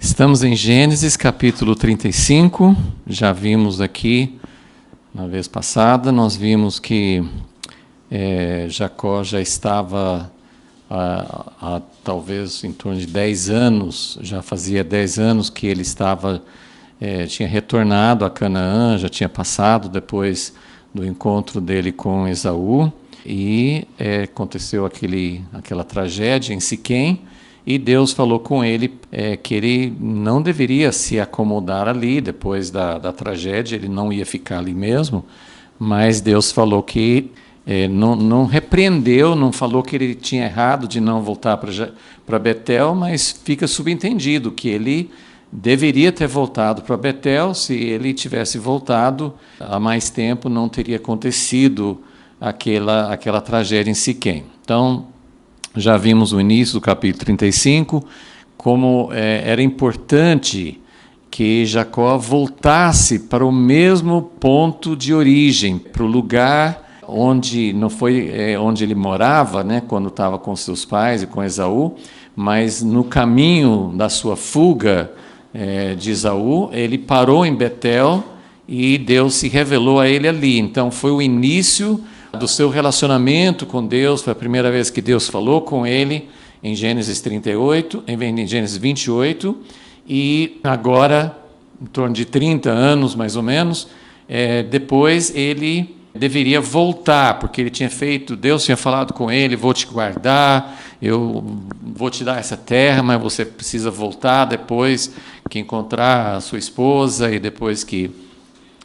Estamos em Gênesis capítulo 35, já vimos aqui na vez passada, nós vimos que Jacó já estava há talvez em torno de 10 anos, já fazia 10 anos que ele tinha retornado a Canaã, já tinha passado depois do encontro dele com Esaú, e aconteceu aquela tragédia em Siquém, e Deus falou com ele que ele não deveria se acomodar ali, depois da tragédia, ele não ia ficar ali mesmo, mas Deus falou que não repreendeu, não falou que ele tinha errado de não voltar para Betel, mas fica subentendido que ele deveria ter voltado para Betel. Se ele tivesse voltado há mais tempo, não teria acontecido aquela tragédia em Siquém. Então, já vimos no início do capítulo 35, como era importante que Jacó voltasse para o mesmo ponto de origem, para o lugar onde não foi onde ele morava, né, quando estava com seus pais e com Esaú, mas no caminho da sua fuga de Esaú, ele parou em Betel e Deus se revelou a ele ali. Então foi o início do seu relacionamento com Deus, foi a primeira vez que Deus falou com ele em Gênesis 38, em Gênesis 28, e agora, em torno de 30 anos mais ou menos, depois ele deveria voltar, porque Deus tinha falado com ele: vou te guardar, eu vou te dar essa terra, mas você precisa voltar depois que encontrar a sua esposa e depois que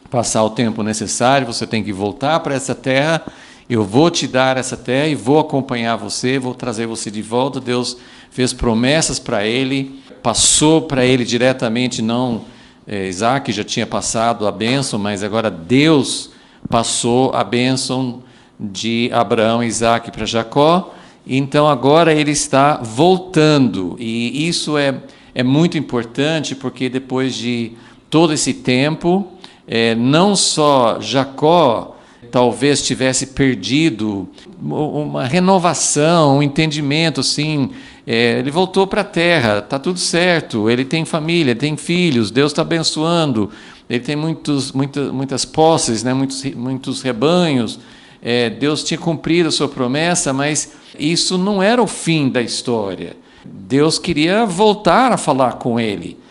passar o tempo necessário, você tem que voltar para essa terra, eu vou te dar essa terra e vou acompanhar você, vou trazer você de volta. Deus fez promessas para ele, passou para ele diretamente, não Isaac já tinha passado a bênção, mas agora Deus passou a bênção de Abraão e Isaac para Jacó, então agora ele está voltando, e isso é muito importante, porque depois de todo esse tempo, não só Jacó talvez tivesse perdido uma renovação, um entendimento, assim, ele voltou para a terra, está tudo certo, ele tem família, tem filhos, Deus está abençoando, ele tem muitas posses, né, muitos rebanhos, Deus tinha cumprido a sua promessa, mas isso não era o fim da história. Deus queria voltar a falar com ele.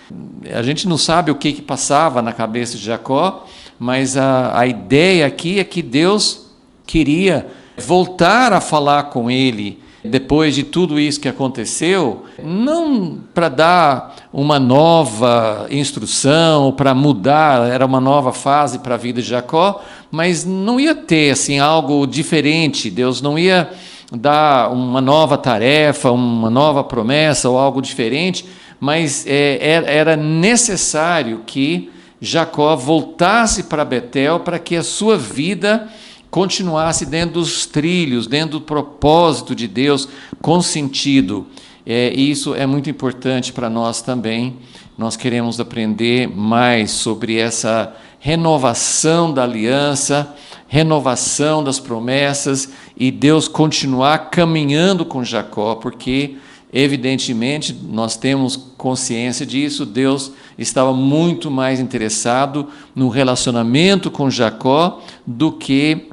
A gente não sabe o que passava na cabeça de Jacó, mas a ideia aqui é que Deus queria voltar a falar com ele depois de tudo isso que aconteceu, não para dar uma nova instrução, ou para mudar, era uma nova fase para a vida de Jacó, mas não ia ter assim, algo diferente. Deus não ia dar uma nova tarefa, uma nova promessa ou algo diferente, mas era necessário que Jacó voltasse para Betel para que a sua vida continuasse dentro dos trilhos, dentro do propósito de Deus, com sentido. E isso é muito importante para nós também. Nós queremos aprender mais sobre essa renovação da aliança, renovação das promessas, e Deus continuar caminhando com Jacó, porque evidentemente, nós temos consciência disso, Deus estava muito mais interessado no relacionamento com Jacó do que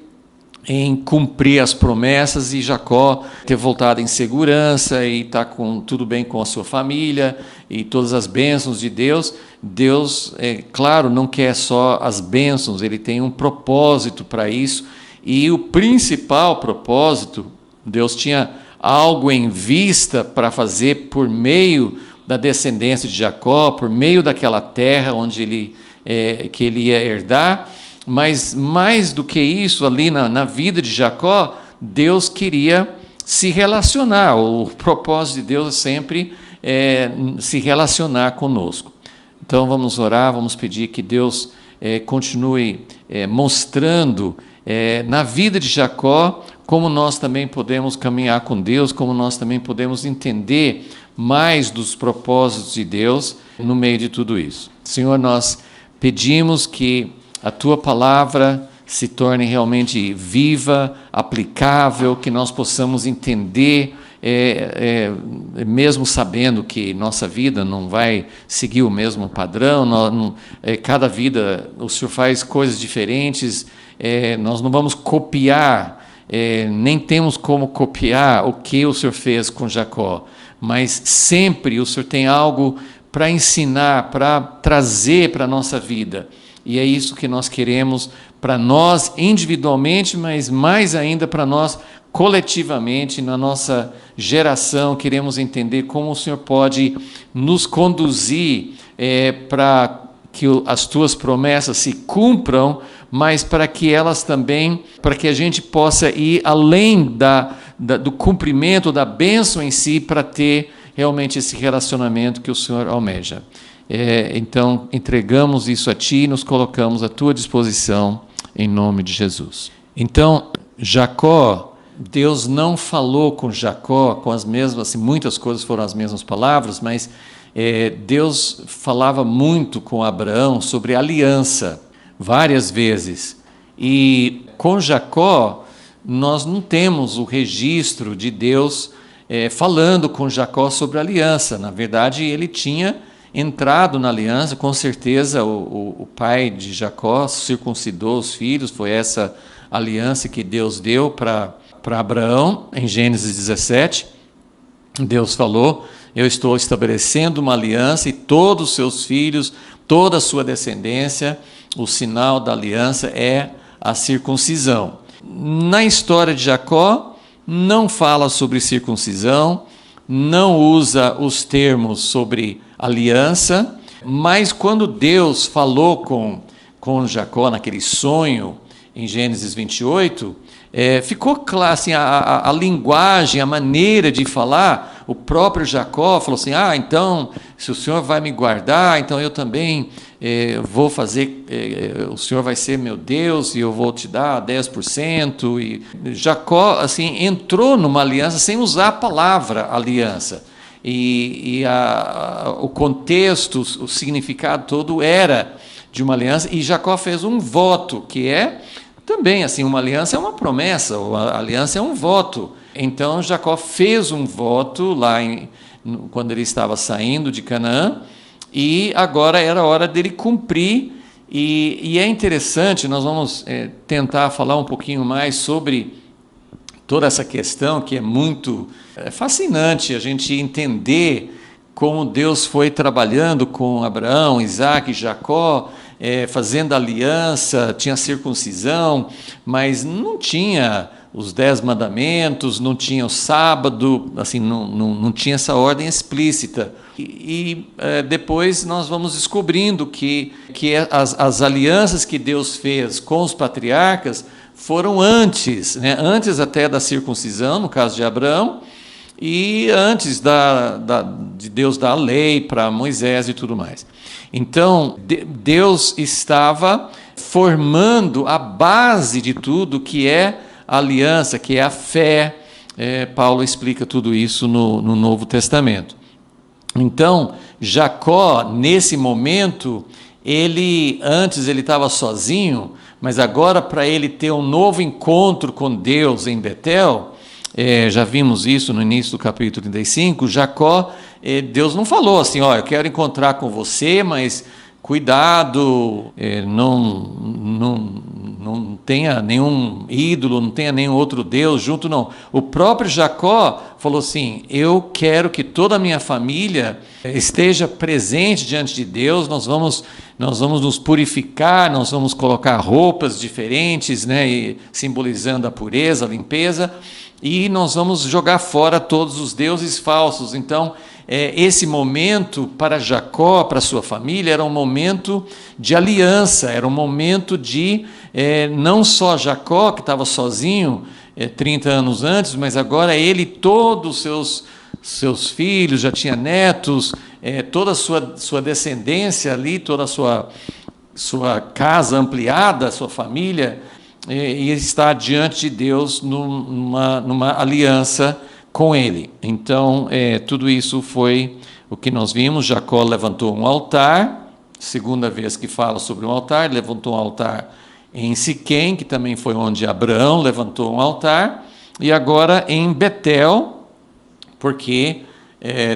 em cumprir as promessas e Jacó ter voltado em segurança e estar tudo bem com a sua família e todas as bênçãos de Deus. Deus, claro, não quer só as bênçãos, ele tem um propósito para isso, e o principal propósito, Deus tinha algo em vista para fazer por meio da descendência de Jacó, por meio daquela terra onde que ele ia herdar, mas mais do que isso, ali na vida de Jacó, Deus queria se relacionar. O propósito de Deus é sempre se relacionar conosco. Então vamos orar, vamos pedir que Deus continue mostrando na vida de Jacó como nós também podemos caminhar com Deus, como nós também podemos entender mais dos propósitos de Deus no meio de tudo isso. Senhor, nós pedimos que a Tua palavra se torne realmente viva, aplicável, que nós possamos entender mesmo sabendo que nossa vida não vai seguir o mesmo padrão, cada vida o Senhor faz coisas diferentes, nós não vamos copiar, nem temos como copiar o que o Senhor fez com Jacó, mas sempre o Senhor tem algo para ensinar, para trazer para a nossa vida. E é isso que nós queremos para nós individualmente, mas mais ainda para nós coletivamente, na nossa geração. Queremos entender como o Senhor pode nos conduzir para que as tuas promessas se cumpram, mas para que elas também, para que a gente possa ir além do cumprimento da bênção em si, para ter realmente esse relacionamento que o Senhor almeja. Então, entregamos isso a Ti e nos colocamos à Tua disposição, em nome de Jesus. Então, Jacó, Deus não falou com Jacó com as mesmas, assim, muitas coisas foram as mesmas palavras, mas Deus falava muito com Abraão sobre aliança, várias vezes. E com Jacó, nós não temos o registro de Deus falando com Jacó sobre aliança. Na verdade, ele tinha entrado na aliança, com certeza o pai de Jacó circuncidou os filhos, foi essa aliança que Deus deu para Abraão, em Gênesis 17, Deus falou, eu estou estabelecendo uma aliança e todos os seus filhos, toda a sua descendência, o sinal da aliança é a circuncisão. Na história de Jacó, não fala sobre circuncisão, não usa os termos sobre aliança, mas quando Deus falou com Jacó naquele sonho, em Gênesis 28, ficou claro, assim, a linguagem, a maneira de falar, o próprio Jacó falou assim, então, se o Senhor vai me guardar, então eu também vou fazer, o Senhor vai ser meu Deus e eu vou te dar 10%, e Jacó, assim, entrou numa aliança sem usar a palavra aliança, e o contexto, o significado todo era de uma aliança, e Jacó fez um voto, que também, assim, uma aliança é uma promessa, a aliança é um voto. Então, Jacó fez um voto lá quando ele estava saindo de Canaã, e agora era hora dele cumprir. E é interessante, nós vamos tentar falar um pouquinho mais sobre toda essa questão, que é muito fascinante a gente entender como Deus foi trabalhando com Abraão, Isaac e Jacó, fazendo aliança, tinha circuncisão, mas não tinha os 10 mandamentos, não tinha o sábado, assim, não tinha essa ordem explícita. Depois nós vamos descobrindo que as alianças que Deus fez com os patriarcas foram antes, né? Antes até da circuncisão, no caso de Abraão, e antes de Deus dar a lei para Moisés e tudo mais. Então, Deus estava formando a base de tudo que é a aliança, que é a fé. Paulo explica tudo isso no Novo Testamento. Então, Jacó, nesse momento, antes ele estava sozinho, mas agora para ele ter um novo encontro com Deus em Betel, já vimos isso no início do capítulo 35, Jacó, Deus não falou assim, eu quero encontrar com você, mas cuidado, não tenha nenhum ídolo, não tenha nenhum outro Deus junto, não. O próprio Jacó falou assim, eu quero que toda a minha família esteja presente diante de Deus, nós vamos nos purificar, nós vamos colocar roupas diferentes, né, simbolizando a pureza, a limpeza, e nós vamos jogar fora todos os deuses falsos. Então, esse momento para Jacó, para sua família, era um momento de aliança, era um momento de, não só Jacó, que estava sozinho 30 anos antes, mas agora ele e todos os seus filhos, já tinha netos, toda a sua descendência ali, toda a sua casa ampliada, sua família, e está diante de Deus numa aliança com ele. Então, tudo isso foi o que nós vimos. Jacó levantou um altar, segunda vez que fala sobre um altar, levantou um altar em Siquém, que também foi onde Abraão levantou um altar, e agora em Betel, porque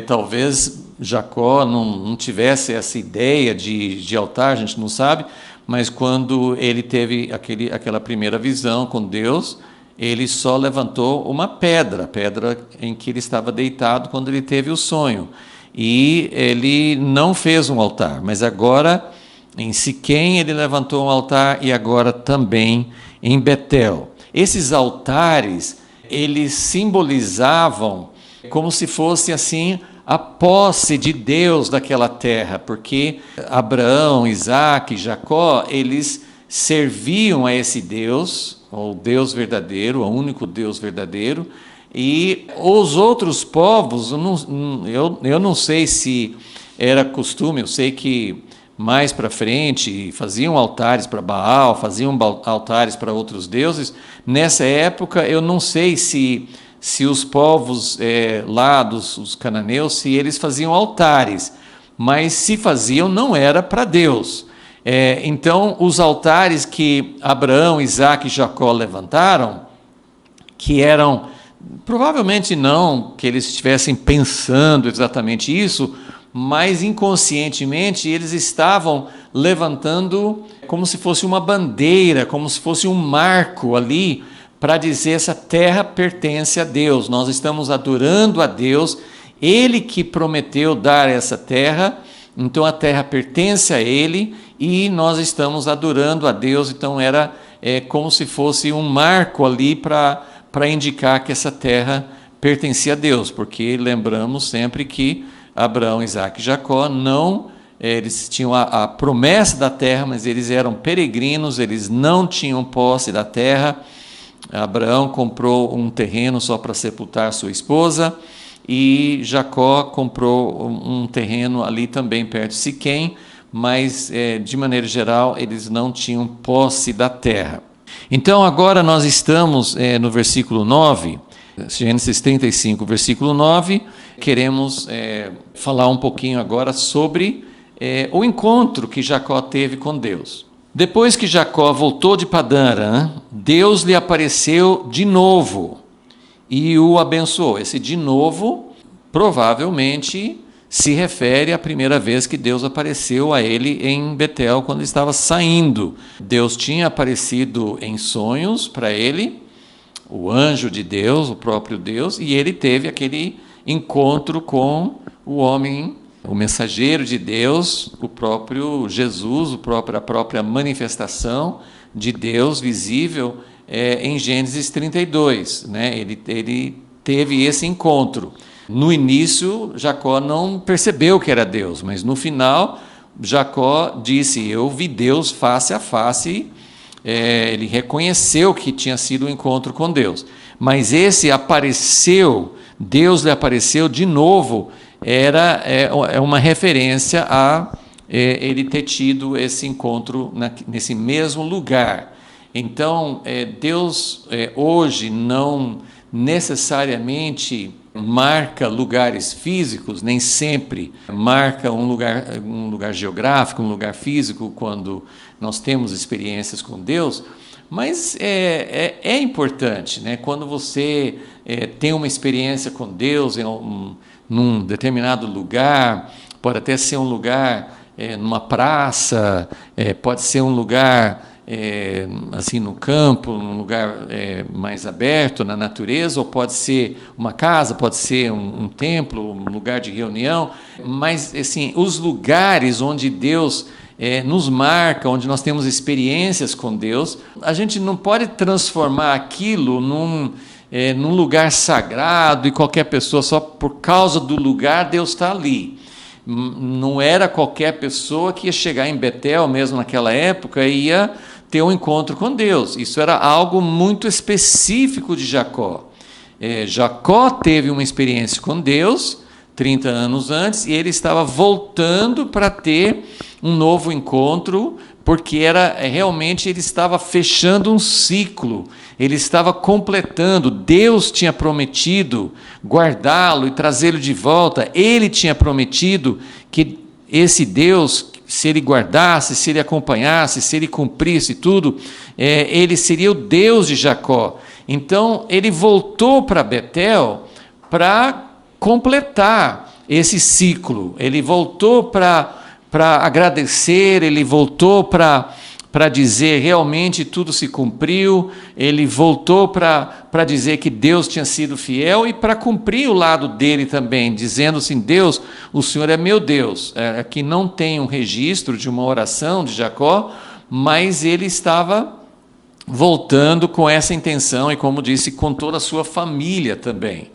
talvez Jacó não tivesse essa ideia de altar, a gente não sabe, mas quando ele teve aquela primeira visão com Deus, ele só levantou uma pedra, a pedra em que ele estava deitado quando ele teve o sonho. E ele não fez um altar, mas agora em Siquém ele levantou um altar e agora também em Betel. Esses altares, eles simbolizavam como se fosse assim a posse de Deus daquela terra, porque Abraão, Isaac, Jacó, eles serviam a esse Deus, o Deus verdadeiro, o único Deus verdadeiro, e os outros povos, eu não sei se era costume, eu sei que mais para frente faziam altares para Baal, faziam altares para outros deuses. Nessa época, eu não sei se os povos lá dos cananeus, se eles faziam altares, mas se faziam, não era para Deus. Então, os altares que Abraão, Isaac e Jacó levantaram, que eram, provavelmente não que eles estivessem pensando exatamente isso, mas inconscientemente eles estavam levantando como se fosse uma bandeira, como se fosse um marco ali, para dizer: essa terra pertence a Deus, nós estamos adorando a Deus, Ele que prometeu dar essa terra, então a terra pertence a Ele e nós estamos adorando a Deus. Então era como se fosse um marco ali para indicar que essa terra pertencia a Deus, porque lembramos sempre que Abraão, Isaac e Jacó eles tinham a promessa da terra, mas eles eram peregrinos, eles não tinham posse da terra. Abraão comprou um terreno só para sepultar sua esposa, e Jacó comprou um terreno ali também perto de Siquém, mas de maneira geral eles não tinham posse da terra. Então agora nós estamos no versículo 9, Gênesis 35, versículo 9, queremos falar um pouquinho agora sobre o encontro que Jacó teve com Deus. Depois que Jacó voltou de Padã Arã, Deus lhe apareceu de novo e o abençoou. Esse de novo provavelmente se refere à primeira vez que Deus apareceu a ele em Betel, quando ele estava saindo. Deus tinha aparecido em sonhos para ele, o anjo de Deus, o próprio Deus, e ele teve aquele encontro com o homem, o mensageiro de Deus, o próprio Jesus, a própria manifestação de Deus visível em Gênesis 32. Né? Ele teve esse encontro. No início, Jacó não percebeu que era Deus, mas no final, Jacó disse: eu vi Deus face a face. Ele reconheceu que tinha sido um encontro com Deus. Mas esse apareceu, Deus lhe apareceu de novo, é uma referência a ele ter tido esse encontro nesse mesmo lugar. Então, Deus hoje não necessariamente marca lugares físicos, nem sempre marca um lugar geográfico, um lugar físico, quando nós temos experiências com Deus, mas é importante, né? Quando você tem uma experiência com Deus num determinado lugar, pode até ser um lugar numa praça, pode ser um lugar assim no campo, num lugar mais aberto, na natureza, ou pode ser uma casa, pode ser um templo, um lugar de reunião, mas assim, os lugares onde Deus nos marca, onde nós temos experiências com Deus, a gente não pode transformar aquilo num lugar sagrado, e qualquer pessoa, só por causa do lugar, Deus está ali. Não era qualquer pessoa que ia chegar em Betel, mesmo naquela época, e ia ter um encontro com Deus. Isso era algo muito específico de Jacó. Jacó teve uma experiência com Deus 30 anos antes, e ele estava voltando para ter um novo encontro, porque realmente ele estava fechando um ciclo, ele estava completando. Deus tinha prometido guardá-lo e trazê-lo de volta. Ele tinha prometido que esse Deus, se ele guardasse, se ele acompanhasse, se ele cumprisse tudo, ele seria o Deus de Jacó. Então ele voltou para Betel para completar esse ciclo. Ele voltou para agradecer, ele voltou para dizer realmente tudo se cumpriu, ele voltou para dizer que Deus tinha sido fiel e para cumprir o lado dele também, dizendo assim: Deus, o Senhor é meu Deus. Aqui não tem um registro de uma oração de Jacó, mas ele estava voltando com essa intenção e, como disse, com toda a sua família também.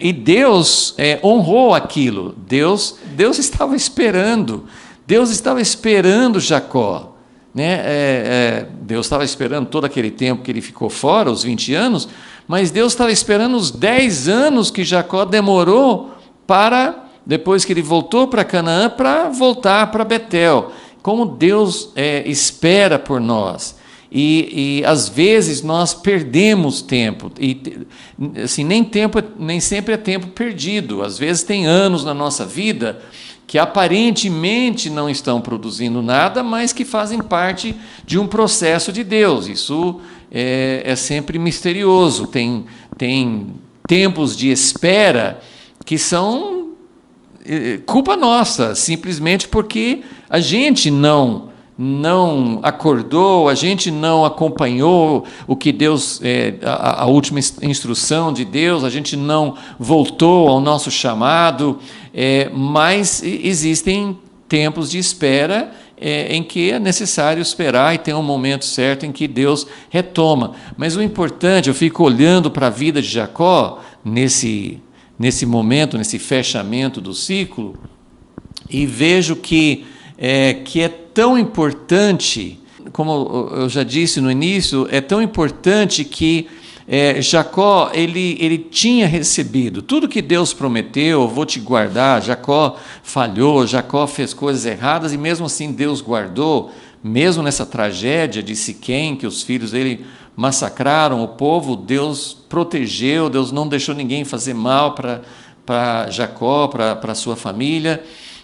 E Deus honrou aquilo. Deus estava esperando Jacó, né? Deus estava esperando todo aquele tempo que ele ficou fora, os 20 anos, mas Deus estava esperando os 10 anos que Jacó demorou para, depois que ele voltou para Canaã, para voltar para Betel. Como Deus espera por nós. E às vezes nós perdemos tempo, e assim, nem sempre é tempo perdido. Às vezes tem anos na nossa vida que aparentemente não estão produzindo nada, mas que fazem parte de um processo de Deus. Isso é sempre misterioso. Tem tempos de espera que são culpa nossa, simplesmente porque a gente não acordou, a gente não acompanhou o que Deus, a última instrução de Deus, a gente não voltou ao nosso chamado, mas existem tempos de espera em que é necessário esperar e tem um momento certo em que Deus retoma. Mas o importante, eu fico olhando para a vida de Jacó nesse momento, nesse fechamento do ciclo, e vejo que é tão importante, como eu já disse no início, é tão importante que Jacó, ele tinha recebido tudo que Deus prometeu: vou te guardar. Jacó falhou, Jacó fez coisas erradas, e mesmo assim Deus guardou, mesmo nessa tragédia de Siquém, que os filhos dele massacraram o povo, Deus protegeu, Deus não deixou ninguém fazer mal para Jacó, para sua família.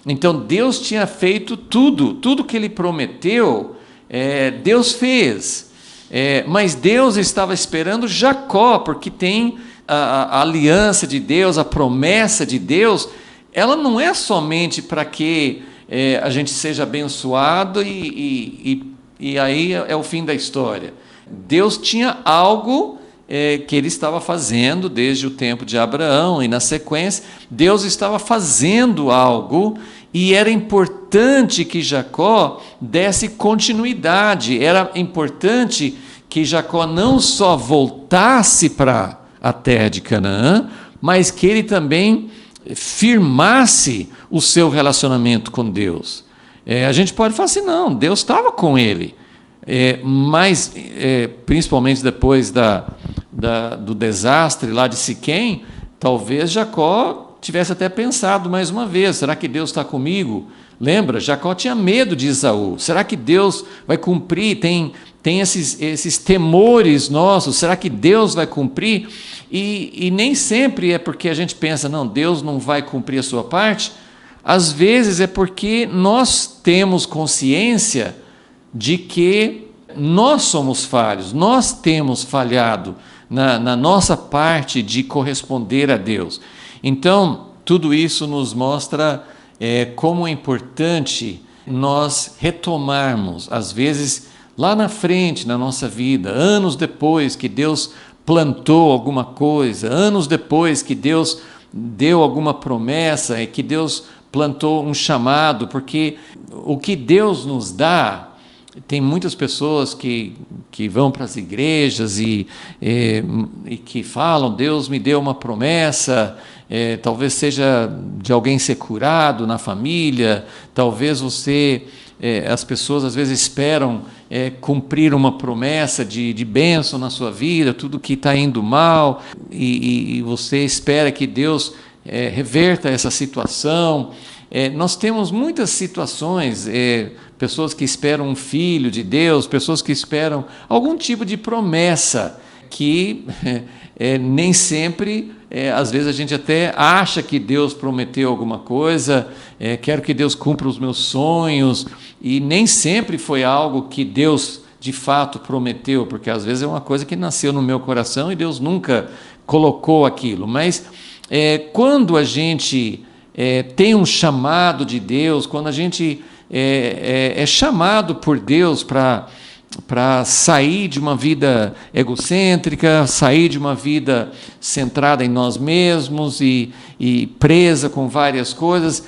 Então Deus tinha feito tudo que ele prometeu, Deus fez. Mas Deus estava esperando Jacó, porque tem a aliança de Deus, a promessa de Deus. Ela não é somente para que a gente seja abençoado e aí é o fim da história. Deus tinha algo que ele estava fazendo desde o tempo de Abraão, e na sequência Deus estava fazendo algo, e era importante que Jacó desse continuidade. Era importante que Jacó não só voltasse para a terra de Canaã, mas que ele também firmasse o seu relacionamento com Deus. A gente pode falar assim: não, Deus estava com ele, mas principalmente depois do desastre lá de Siquém, talvez Jacó tivesse até pensado mais uma vez: será que Deus está comigo? Lembra, Jacó tinha medo de Esaú. Será que Deus vai cumprir? Tem esses temores nossos. Será que Deus vai cumprir? E nem sempre é porque a gente pensa: não, Deus não vai cumprir a sua parte. Às vezes é porque nós temos consciência de que nós somos falhos, nós temos falhado na nossa parte de corresponder a Deus. Então, tudo isso nos mostra como é importante nós retomarmos, às vezes lá na frente na nossa vida, anos depois que Deus plantou alguma coisa, anos depois que Deus deu alguma promessa e que Deus plantou um chamado, porque o que Deus nos dá. Tem muitas pessoas que vão para as igrejas e que falam: Deus me deu uma promessa, talvez seja de alguém ser curado na família, talvez as pessoas às vezes esperam cumprir uma promessa de bênção na sua vida, tudo que está indo mal, e você espera que Deus reverta essa situação. Nós temos muitas situações, pessoas que esperam um filho de Deus, pessoas que esperam algum tipo de promessa, que nem sempre, às vezes a gente até acha que Deus prometeu alguma coisa, quero que Deus cumpra os meus sonhos, e nem sempre foi algo que Deus de fato prometeu, porque às vezes é uma coisa que nasceu no meu coração e Deus nunca colocou aquilo, mas quando a gente tem um chamado de Deus, quando a gente é chamado por Deus para sair de uma vida egocêntrica, sair de uma vida centrada em nós mesmos e presa com várias coisas.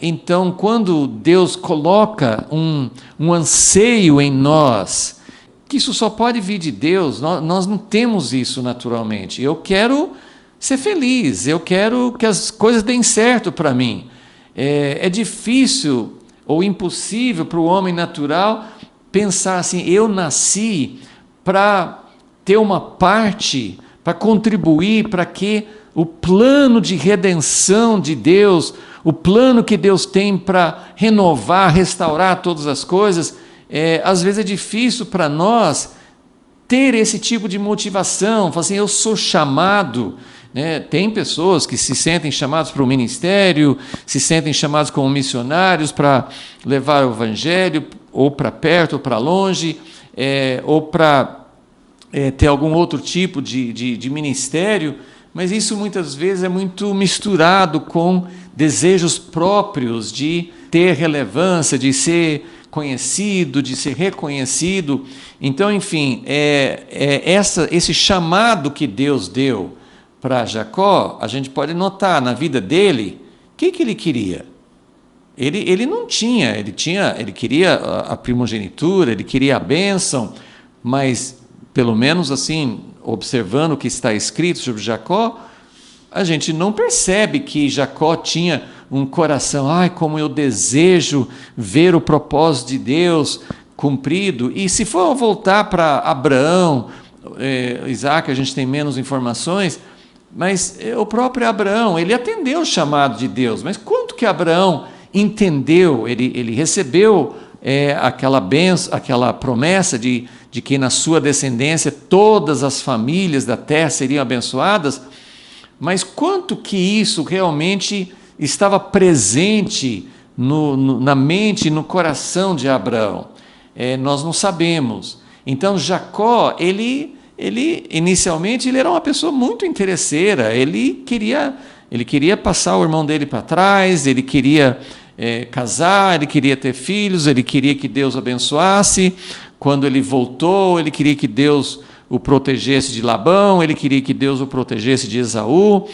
Então, quando Deus coloca um anseio em nós, que isso só pode vir de Deus, nós não temos isso naturalmente. Eu quero ser feliz, eu quero que as coisas deem certo para mim. É difícil ou impossível para o homem natural pensar assim, eu nasci para ter uma parte, para contribuir para que o plano de redenção de Deus, o plano que Deus tem para renovar, restaurar todas as coisas, às vezes é difícil para nós ter esse tipo de motivação, falar assim, eu sou chamado. Tem pessoas que se sentem chamados para o ministério, se sentem chamados como missionários para levar o evangelho, ou para perto, ou para longe, ou para ter algum outro tipo de ministério, mas isso muitas vezes é muito misturado com desejos próprios de ter relevância, de ser conhecido, de ser reconhecido. Então, enfim, esse chamado que Deus deu para Jacó, a gente pode notar na vida dele, o que ele queria? Ele não tinha, ele queria a primogenitura, ele queria a bênção, mas pelo menos assim, observando o que está escrito sobre Jacó, a gente não percebe que Jacó tinha um coração, como eu desejo ver o propósito de Deus cumprido. E se for voltar para Abraão, Isaac, a gente tem menos informações, mas o próprio Abraão, ele atendeu o chamado de Deus, mas quanto que Abraão entendeu, ele recebeu aquela bênção, aquela promessa de que na sua descendência todas as famílias da terra seriam abençoadas, mas quanto que isso realmente estava presente na mente e no coração de Abraão? Nós não sabemos. Então Jacó, ele inicialmente ele era uma pessoa muito interesseira, ele queria passar o irmão dele para trás, ele queria casar, ele queria ter filhos, ele queria que Deus abençoasse. Quando ele voltou, ele queria que Deus o protegesse de Labão, ele queria que Deus o protegesse de Esaú.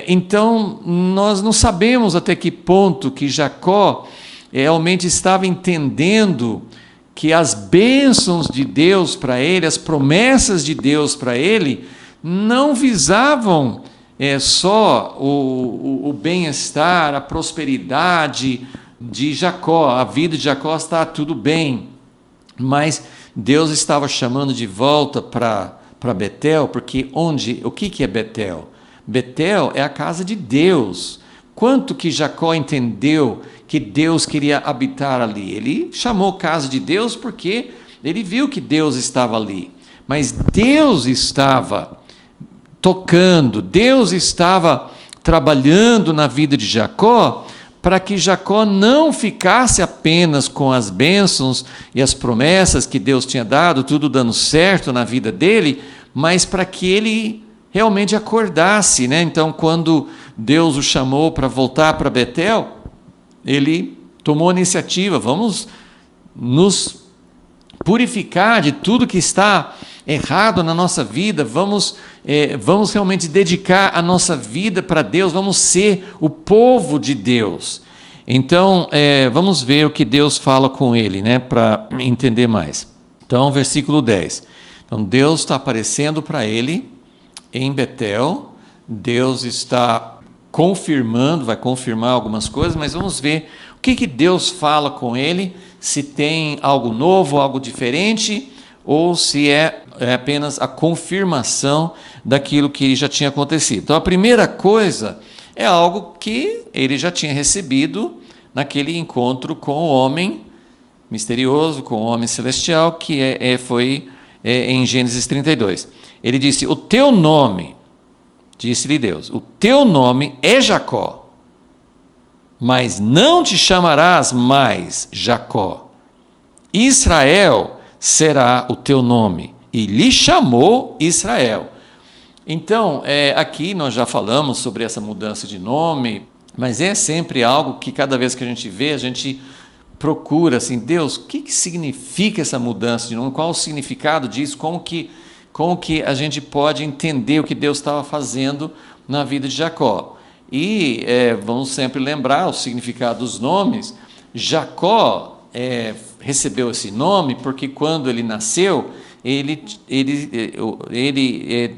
Então, nós não sabemos até que ponto que Jacó realmente estava entendendo que as bênçãos de Deus para ele, as promessas de Deus para ele, não visavam só o bem-estar, a prosperidade de Jacó. A vida de Jacó está tudo bem, mas Deus estava chamando de volta para Betel, porque o que é Betel? Betel é a casa de Deus. Quanto que Jacó entendeu que Deus queria habitar ali? Ele chamou casa de Deus porque ele viu que Deus estava ali, mas Deus estava tocando, Deus estava trabalhando na vida de Jacó, para que Jacó não ficasse apenas com as bênçãos e as promessas que Deus tinha dado, tudo dando certo na vida dele, mas para que ele realmente acordasse, Então, quando Deus o chamou para voltar para Betel, ele tomou a iniciativa, vamos nos purificar de tudo que está errado na nossa vida, vamos realmente dedicar a nossa vida para Deus, vamos ser o povo de Deus. Então, vamos ver o que Deus fala com ele, para entender mais. Então, versículo 10. Então, Deus está aparecendo para ele em Betel, Deus está confirmando, vai confirmar algumas coisas, mas vamos ver o que Deus fala com ele, se tem algo novo, algo diferente, ou se é apenas a confirmação daquilo que já tinha acontecido. Então, a primeira coisa é algo que ele já tinha recebido naquele encontro com o homem misterioso, com o homem celestial, que foi em Gênesis 32. Ele disse, o teu nome, disse-lhe Deus, o teu nome é Jacó, mas não te chamarás mais Jacó. Israel será o teu nome. E lhe chamou Israel. Então, aqui nós já falamos sobre essa mudança de nome, mas é sempre algo que cada vez que a gente vê, a gente procura assim, Deus, o que significa essa mudança de nome? Qual o significado disso? Como que a gente pode entender o que Deus estava fazendo na vida de Jacó? E vamos sempre lembrar o significado dos nomes. Jacó recebeu esse nome porque quando ele nasceu, ele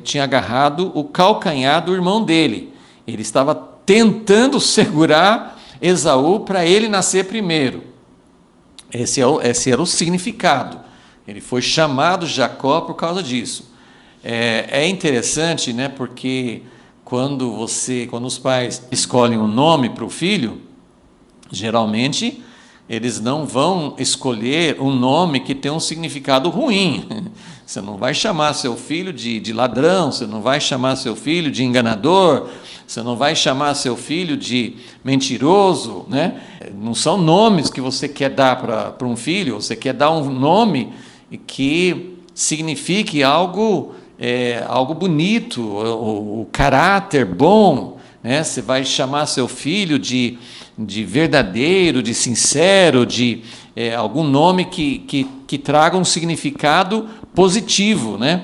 tinha agarrado o calcanhar do irmão dele. Ele estava tentando segurar Esaú para ele nascer primeiro. Esse era o significado. Ele foi chamado Jacó por causa disso. É interessante, né, porque quando os pais escolhem um nome para o filho, geralmente eles não vão escolher um nome que tem um significado ruim. Você não vai chamar seu filho de ladrão, você não vai chamar seu filho de enganador, você não vai chamar seu filho de mentiroso, né? Não são nomes que você quer dar para um filho, você quer dar um nome que signifique algo bonito, o caráter bom, né? Você vai chamar seu filho de verdadeiro, de sincero, de algum nome que traga um significado positivo, né?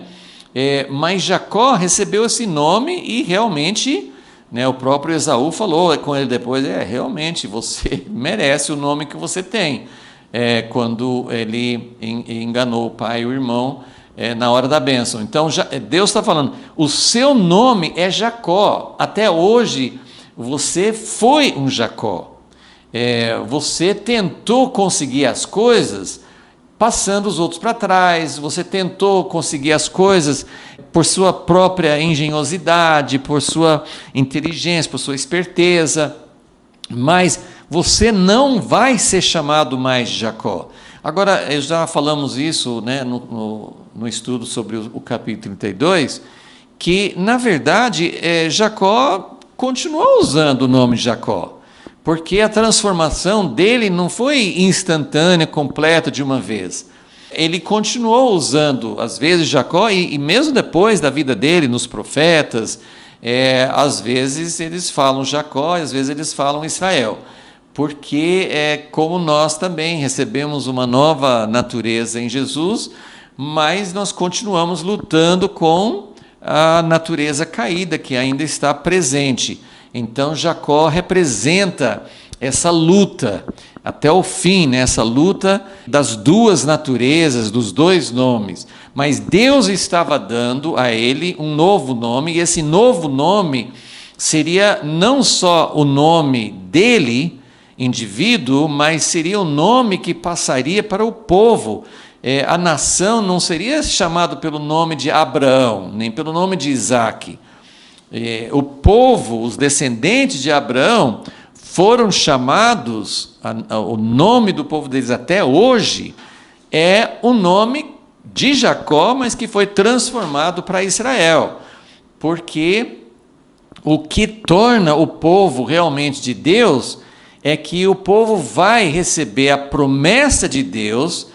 Mas Jacó recebeu esse nome e realmente, né, o próprio Esaú falou com ele depois, realmente você merece o nome que você tem, quando ele enganou o pai e o irmão na hora da bênção. Então Deus está falando, o seu nome é Jacó, até hoje você foi um Jacó, você tentou conseguir as coisas passando os outros para trás, você tentou conseguir as coisas por sua própria engenhosidade, por sua inteligência, por sua esperteza, mas você não vai ser chamado mais Jacó. Agora, já falamos isso, né, no estudo sobre o capítulo 32, que, na verdade, Jacó continuou usando o nome Jacó, porque a transformação dele não foi instantânea, completa de uma vez. Ele continuou usando, às vezes, Jacó, e mesmo depois da vida dele, nos profetas, às vezes eles falam Jacó, às vezes eles falam Israel, porque como nós também recebemos uma nova natureza em Jesus, mas nós continuamos lutando com a natureza caída que ainda está presente. Então Jacó representa essa luta até o fim, né? Essa luta das duas naturezas, dos dois nomes. Mas Deus estava dando a ele um novo nome, e esse novo nome seria não só o nome dele, indivíduo, mas seria o nome que passaria para o povo. A nação não seria chamado pelo nome de Abraão, nem pelo nome de Isaque. O povo, os descendentes de Abraão, foram chamados, o nome do povo deles até hoje é o nome de Jacó, mas que foi transformado para Israel, porque o que torna o povo realmente de Deus é que o povo vai receber a promessa de Deus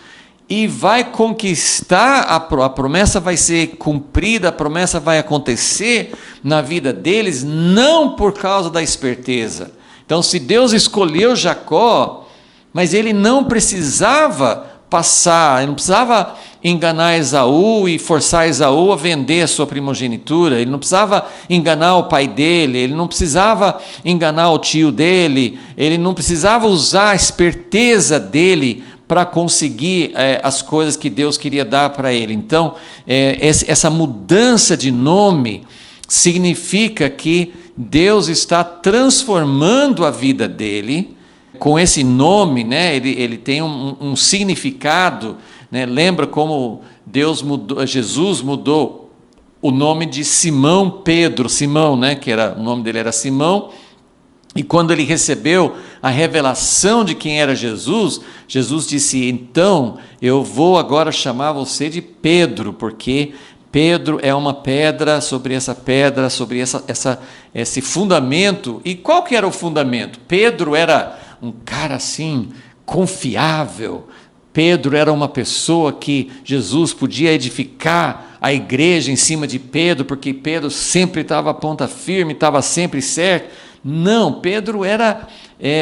e vai conquistar, a promessa vai ser cumprida, a promessa vai acontecer na vida deles, não por causa da esperteza. Então, se Deus escolheu Jacó, mas ele não precisava passar, ele não precisava enganar Esaú e forçar Esaú a vender a sua primogenitura, ele não precisava enganar o pai dele, ele não precisava enganar o tio dele, ele não precisava usar a esperteza dele para conseguir as coisas que Deus queria dar para ele. Então, essa mudança de nome significa que Deus está transformando a vida dele com esse nome, né? Ele tem um significado, né? Lembra como Jesus mudou o nome de Simão Pedro, Simão, né? O nome dele era Simão, e quando ele recebeu a revelação de quem era Jesus, Jesus disse, então eu vou agora chamar você de Pedro, porque Pedro é uma pedra, sobre esse fundamento. E qual que era o fundamento? Pedro era um cara assim, confiável. Pedro era uma pessoa que Jesus podia edificar a igreja em cima de Pedro, porque Pedro sempre estava a ponta firme, estava sempre certo. Não, Pedro era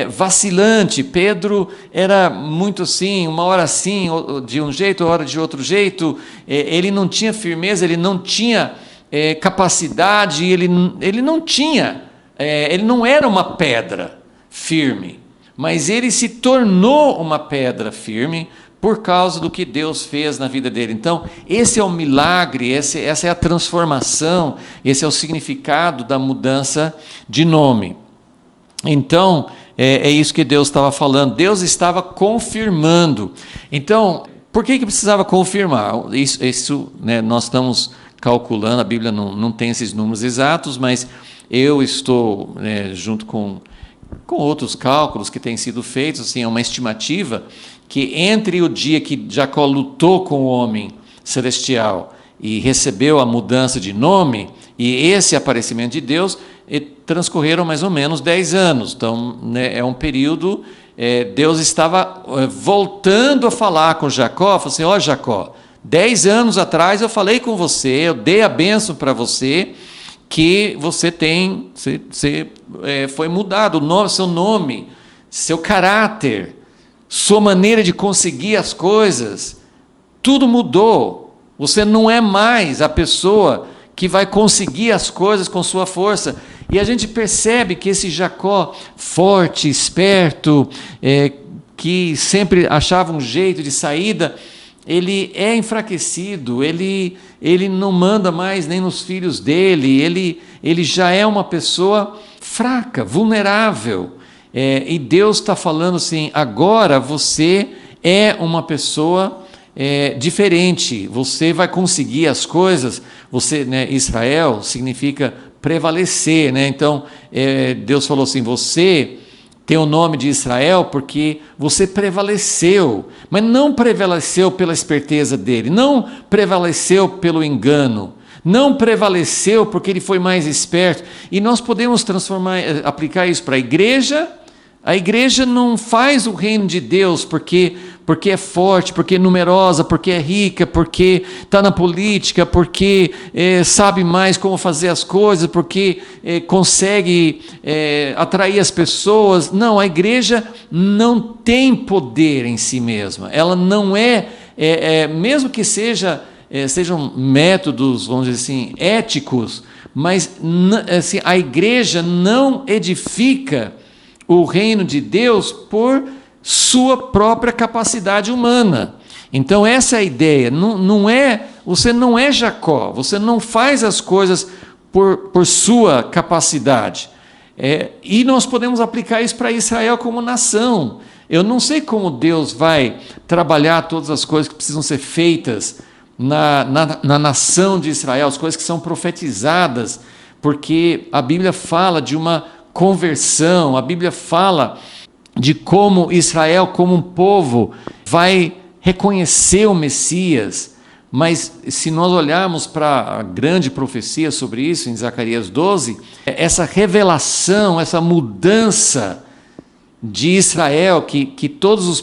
vacilante, Pedro era muito assim, uma hora assim, de um jeito, outra hora de outro jeito. Ele não tinha firmeza, ele não tinha capacidade, ele não era uma pedra firme, mas ele se tornou uma pedra firme por causa do que Deus fez na vida dele. Então, esse é o milagre, essa é a transformação, esse é o significado da mudança de nome. Então, é isso que Deus estava falando. Deus estava confirmando. Então, por que precisava confirmar? Isso né, nós estamos calculando, a Bíblia não tem esses números exatos, mas eu estou, junto com outros cálculos que têm sido feitos, assim, é uma estimativa que entre o dia que Jacó lutou com o homem celestial e recebeu a mudança de nome, e esse aparecimento de Deus, transcorreram mais ou menos 10 anos. Então, né, é um período, Deus estava voltando a falar com Jacó, falou assim, Jacó, 10 anos atrás eu falei com você, eu dei a bênção para você, que você foi mudado, seu nome, seu caráter, sua maneira de conseguir as coisas, tudo mudou. Você não é mais a pessoa que vai conseguir as coisas com sua força. E a gente percebe que esse Jacó forte, esperto, que sempre achava um jeito de saída, ele é enfraquecido, ele não manda mais nem nos filhos dele, ele já é uma pessoa fraca, vulnerável. E Deus está falando assim, agora você é uma pessoa diferente, você vai conseguir as coisas, você, né, Israel significa prevalecer, né? Então, Deus falou assim, você tem o nome de Israel porque você prevaleceu, mas não prevaleceu pela esperteza dele, não prevaleceu pelo engano, não prevaleceu porque ele foi mais esperto. E nós podemos aplicar isso para a igreja. A igreja não faz o reino de Deus porque é forte, porque é numerosa, porque é rica, porque está na política, porque sabe mais como fazer as coisas, porque consegue atrair as pessoas. Não, a igreja não tem poder em si mesma. Ela não mesmo que sejam métodos, vamos dizer assim, éticos, mas assim, a igreja não edifica o reino de Deus por sua própria capacidade humana. Então essa é a ideia, você não é Jacó, você não faz as coisas por sua capacidade. E nós podemos aplicar isso para Israel como nação. Eu não sei como Deus vai trabalhar todas as coisas que precisam ser feitas na nação de Israel, as coisas que são profetizadas, porque a Bíblia fala de uma conversão, a Bíblia fala de como Israel, como um povo, vai reconhecer o Messias. Mas se nós olharmos para a grande profecia sobre isso, em Zacarias 12, essa revelação, essa mudança de Israel, que todos os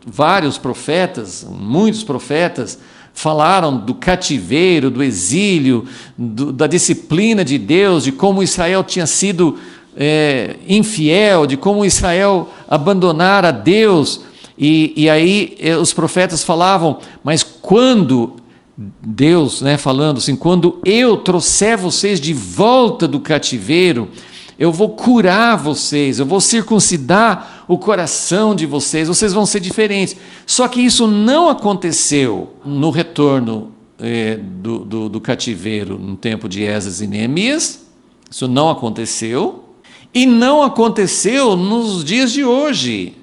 vários profetas, muitos profetas, falaram do cativeiro, do exílio, da disciplina de Deus, de como Israel tinha sido infiel, de como Israel abandonara a Deus, e aí os profetas falavam, mas quando Deus, né, falando assim, quando eu trouxer vocês de volta do cativeiro, eu vou curar vocês, eu vou circuncidar o coração de vocês, vocês vão ser diferentes. Só que isso não aconteceu no retorno do cativeiro, no tempo de Esdras e Neemias, isso não aconteceu. E não aconteceu nos dias de hoje,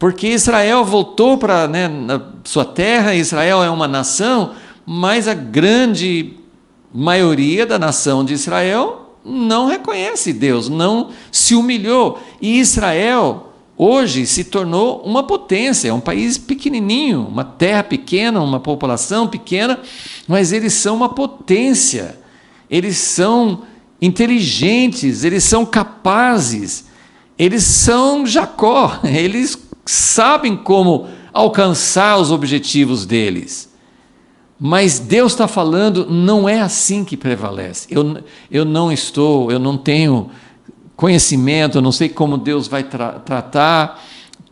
porque Israel voltou para na sua terra, Israel é uma nação, mas a grande maioria da nação de Israel não reconhece Deus, não se humilhou. E Israel hoje se tornou uma potência, é um país pequenininho, uma terra pequena, uma população pequena, mas eles são uma potência, eles são inteligentes, eles são capazes, eles são Jacó, eles sabem como alcançar os objetivos deles. Mas Deus está falando, não é assim que prevalece. Eu não tenho conhecimento, eu não sei como Deus vai tratar.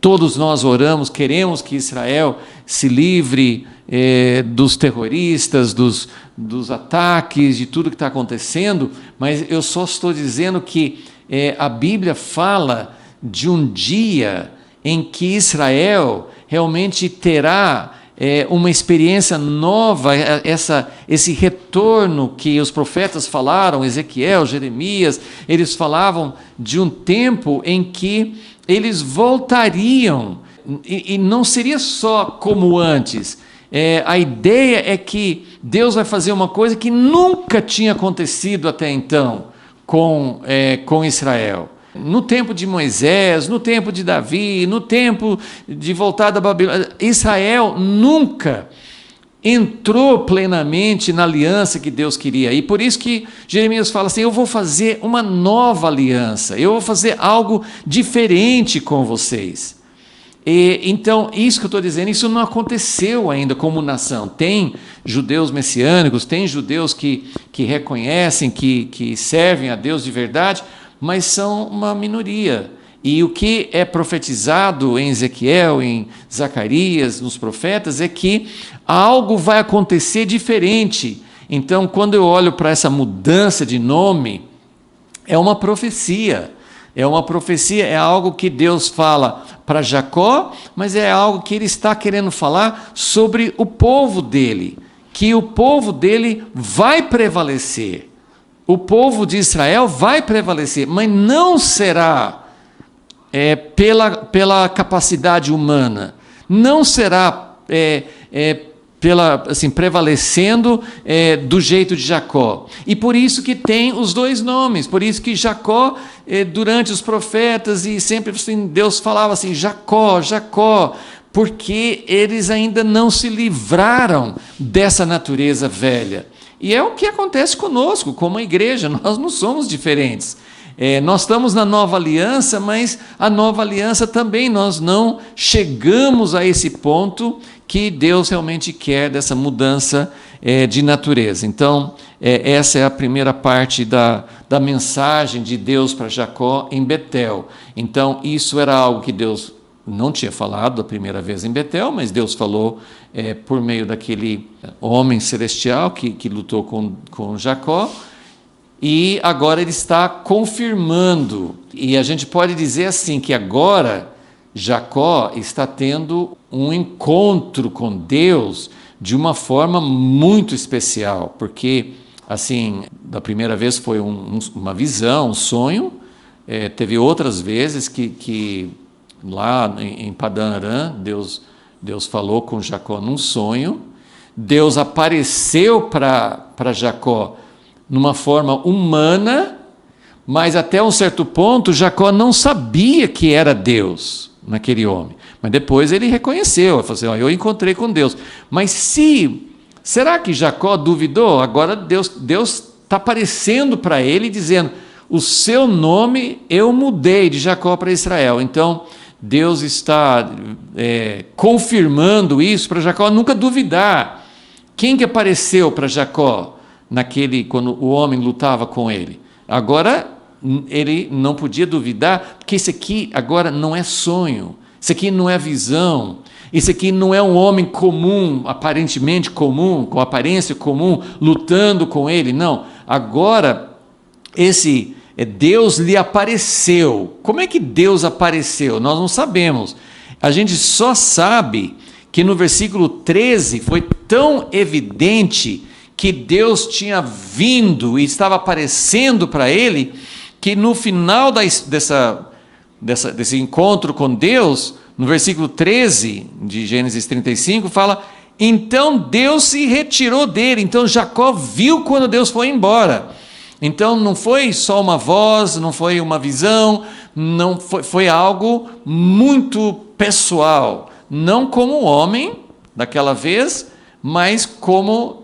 Todos nós oramos, queremos que Israel se livre dos terroristas, dos ataques, de tudo que está acontecendo, mas eu só estou dizendo que a Bíblia fala de um dia em que Israel realmente terá uma experiência nova, esse retorno que os profetas falaram, Ezequiel, Jeremias, eles falavam de um tempo em que eles voltariam, e não seria só como antes. A ideia é que Deus vai fazer uma coisa que nunca tinha acontecido até então com Israel. No tempo de Moisés, no tempo de Davi, no tempo de voltar da Babilônia, Israel nunca entrou plenamente na aliança que Deus queria. E por isso que Jeremias fala assim, eu vou fazer uma nova aliança, eu vou fazer algo diferente com vocês. Então, isso que eu estou dizendo, isso não aconteceu ainda como nação. Tem judeus messiânicos, tem judeus que reconhecem, que servem a Deus de verdade, mas são uma minoria. E o que é profetizado em Ezequiel, em Zacarias, nos profetas, é que algo vai acontecer diferente. Então, quando eu olho para essa mudança de nome, é uma profecia. É algo que Deus fala para Jacó, mas é algo que ele está querendo falar sobre o povo dele, que o povo dele vai prevalecer. O povo de Israel vai prevalecer, mas não será pela capacidade humana, não será prevalecendo do jeito de Jacó. E por isso que tem os dois nomes, por isso que Jacó, durante os profetas, e sempre assim, Deus falava assim, Jacó, Jacó, porque eles ainda não se livraram dessa natureza velha. E é o que acontece conosco, como a igreja, nós não somos diferentes. Nós estamos na nova aliança, mas a nova aliança também, nós não chegamos a esse ponto que Deus realmente quer dessa mudança de natureza. Então, essa é a primeira parte da mensagem de Deus para Jacó em Betel. Então, isso era algo que Deus não tinha falado a primeira vez em Betel, mas Deus falou por meio daquele homem celestial que lutou com Jacó, e agora ele está confirmando. E a gente pode dizer assim, que agora Jacó está tendo um encontro com Deus de uma forma muito especial, porque, assim, da primeira vez foi uma visão, um sonho, teve outras vezes que lá em Padã Arã, Deus falou com Jacó num sonho, Deus apareceu para Jacó numa forma humana, mas até um certo ponto Jacó não sabia que era Deus naquele homem, mas depois ele reconheceu, ele falou assim, eu encontrei com Deus. Mas será que Jacó duvidou? Agora Deus está aparecendo para ele dizendo, o seu nome eu mudei de Jacó para Israel. Então Deus está confirmando isso para Jacó nunca duvidar. Quem que apareceu para Jacó quando o homem lutava com ele? Agora ele não podia duvidar, porque isso aqui agora não é sonho, isso aqui não é visão, isso aqui não é um homem comum, aparentemente comum, com aparência comum, lutando com ele, não. Agora Deus lhe apareceu. Como é que Deus apareceu? Nós não sabemos. A gente só sabe que no versículo 13 foi tão evidente que Deus tinha vindo e estava aparecendo para ele, que no final desse encontro com Deus, no versículo 13 de Gênesis 35, fala, então Deus se retirou dele. Então Jacó viu quando Deus foi embora. Então não foi só uma voz, não foi uma visão, não foi algo muito pessoal, não como um homem daquela vez, mas como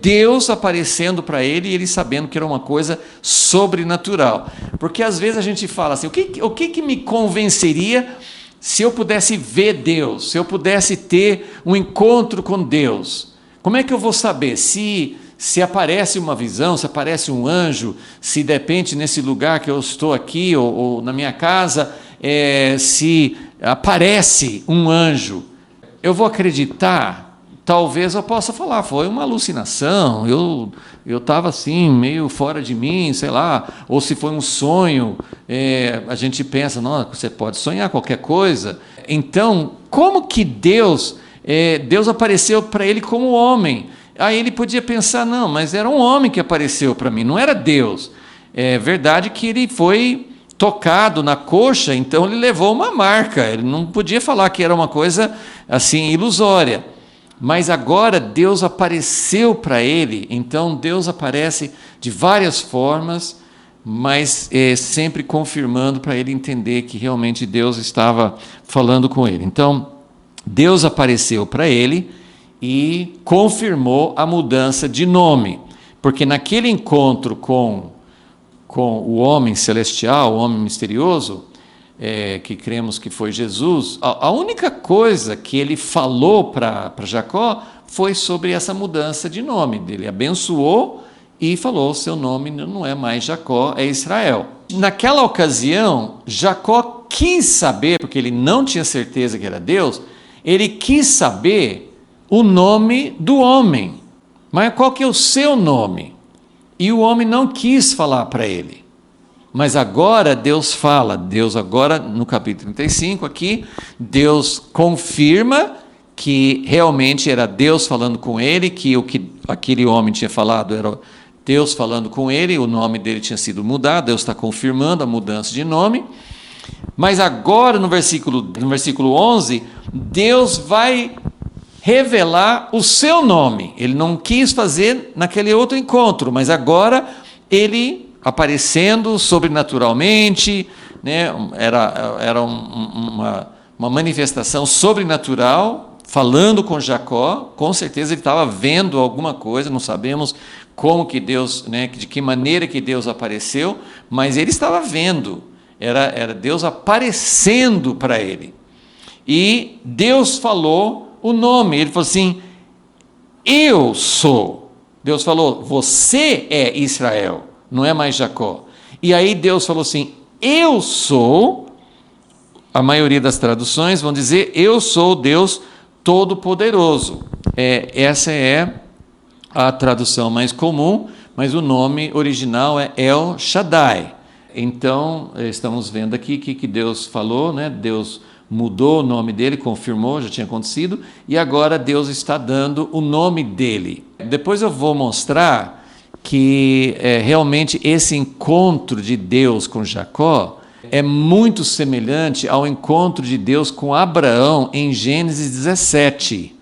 Deus aparecendo para ele e ele sabendo que era uma coisa sobrenatural. Porque às vezes a gente fala assim, o que me convenceria se eu pudesse ver Deus, se eu pudesse ter um encontro com Deus? Como é que eu vou saber se aparece uma visão, se aparece um anjo, se de repente nesse lugar que eu estou aqui ou na minha casa, se aparece um anjo, eu vou acreditar? Talvez eu possa falar, foi uma alucinação, eu estava assim, meio fora de mim, sei lá, ou se foi um sonho, a gente pensa, não, você pode sonhar qualquer coisa. Então, como que Deus apareceu para ele como homem? Aí ele podia pensar, não, mas era um homem que apareceu para mim, não era Deus. É verdade que ele foi tocado na coxa, então ele levou uma marca, ele não podia falar que era uma coisa assim ilusória. Mas agora Deus apareceu para ele, então Deus aparece de várias formas, mas sempre confirmando para ele entender que realmente Deus estava falando com ele. Então, Deus apareceu para ele e confirmou a mudança de nome, porque naquele encontro com o homem celestial, o homem misterioso, que cremos que foi Jesus, a única coisa que ele falou para Jacó foi sobre essa mudança de nome. Ele abençoou e falou, seu nome não é mais Jacó, é Israel. Naquela ocasião, Jacó quis saber, porque ele não tinha certeza que era Deus, ele quis saber o nome do homem. Mas qual que é o seu nome? E o homem não quis falar para ele. Mas agora Deus fala, Deus agora no capítulo 35 aqui, Deus confirma que realmente era Deus falando com ele, que o que aquele homem tinha falado era Deus falando com ele, o nome dele tinha sido mudado, Deus está confirmando a mudança de nome. Mas agora no versículo 11, Deus vai revelar o seu nome. Ele não quis fazer naquele outro encontro, mas agora ele aparecendo sobrenaturalmente, né? Era uma manifestação sobrenatural, falando com Jacó. Com certeza ele estava vendo alguma coisa, não sabemos como que Deus, né, de que maneira que Deus apareceu, mas ele estava vendo, era Deus aparecendo para ele. E Deus falou o nome, ele falou assim, eu sou. Deus falou, você é Israel, não é mais Jacó. E aí Deus falou assim, eu sou, a maioria das traduções vão dizer, eu sou Deus Todo-Poderoso. Essa é a tradução mais comum, mas o nome original é El Shaddai. Então, estamos vendo aqui que Deus falou, né? Deus mudou o nome dele, confirmou, já tinha acontecido, e agora Deus está dando o nome dele. Depois eu vou mostrar que realmente esse encontro de Deus com Jacó é muito semelhante ao encontro de Deus com Abraão em Gênesis 17.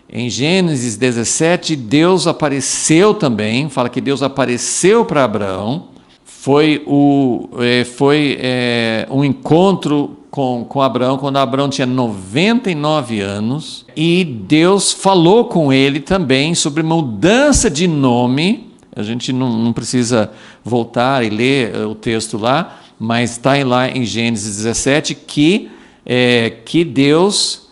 Em Gênesis 17, Deus apareceu também, fala que Deus apareceu para Abraão, foi um encontro com Abraão, quando Abraão tinha 99 anos, e Deus falou com ele também sobre mudança de nome. A gente não precisa voltar e ler o texto lá, mas está lá em Gênesis 17 que Deus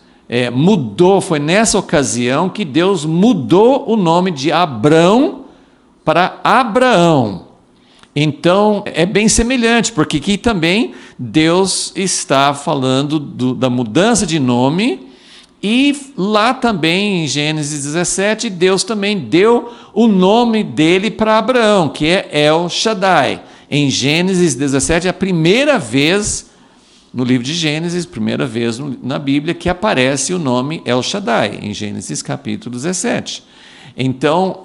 mudou, foi nessa ocasião que Deus mudou o nome de Abrão para Abraão. Então, é bem semelhante, porque aqui também Deus está falando da mudança de nome, e lá também em Gênesis 17, Deus também deu o nome dele para Abraão, que é El Shaddai. Em Gênesis 17, é a primeira vez no livro de Gênesis, primeira vez na Bíblia, que aparece o nome El Shaddai, em Gênesis capítulo 17. Então,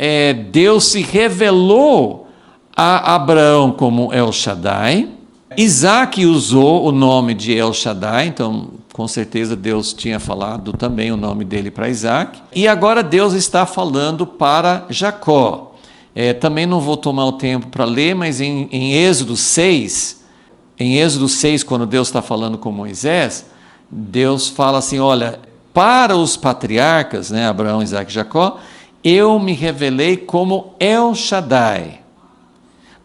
Deus se revelou a Abraão como El Shaddai. Isaac usou o nome de El Shaddai, então com certeza Deus tinha falado também o nome dele para Isaac. E agora Deus está falando para Jacó. Também não vou tomar o tempo para ler, mas em Êxodo 6, quando Deus está falando com Moisés, Deus fala assim, olha, para os patriarcas, né, Abraão, Isaac e Jacó, eu me revelei como El Shaddai.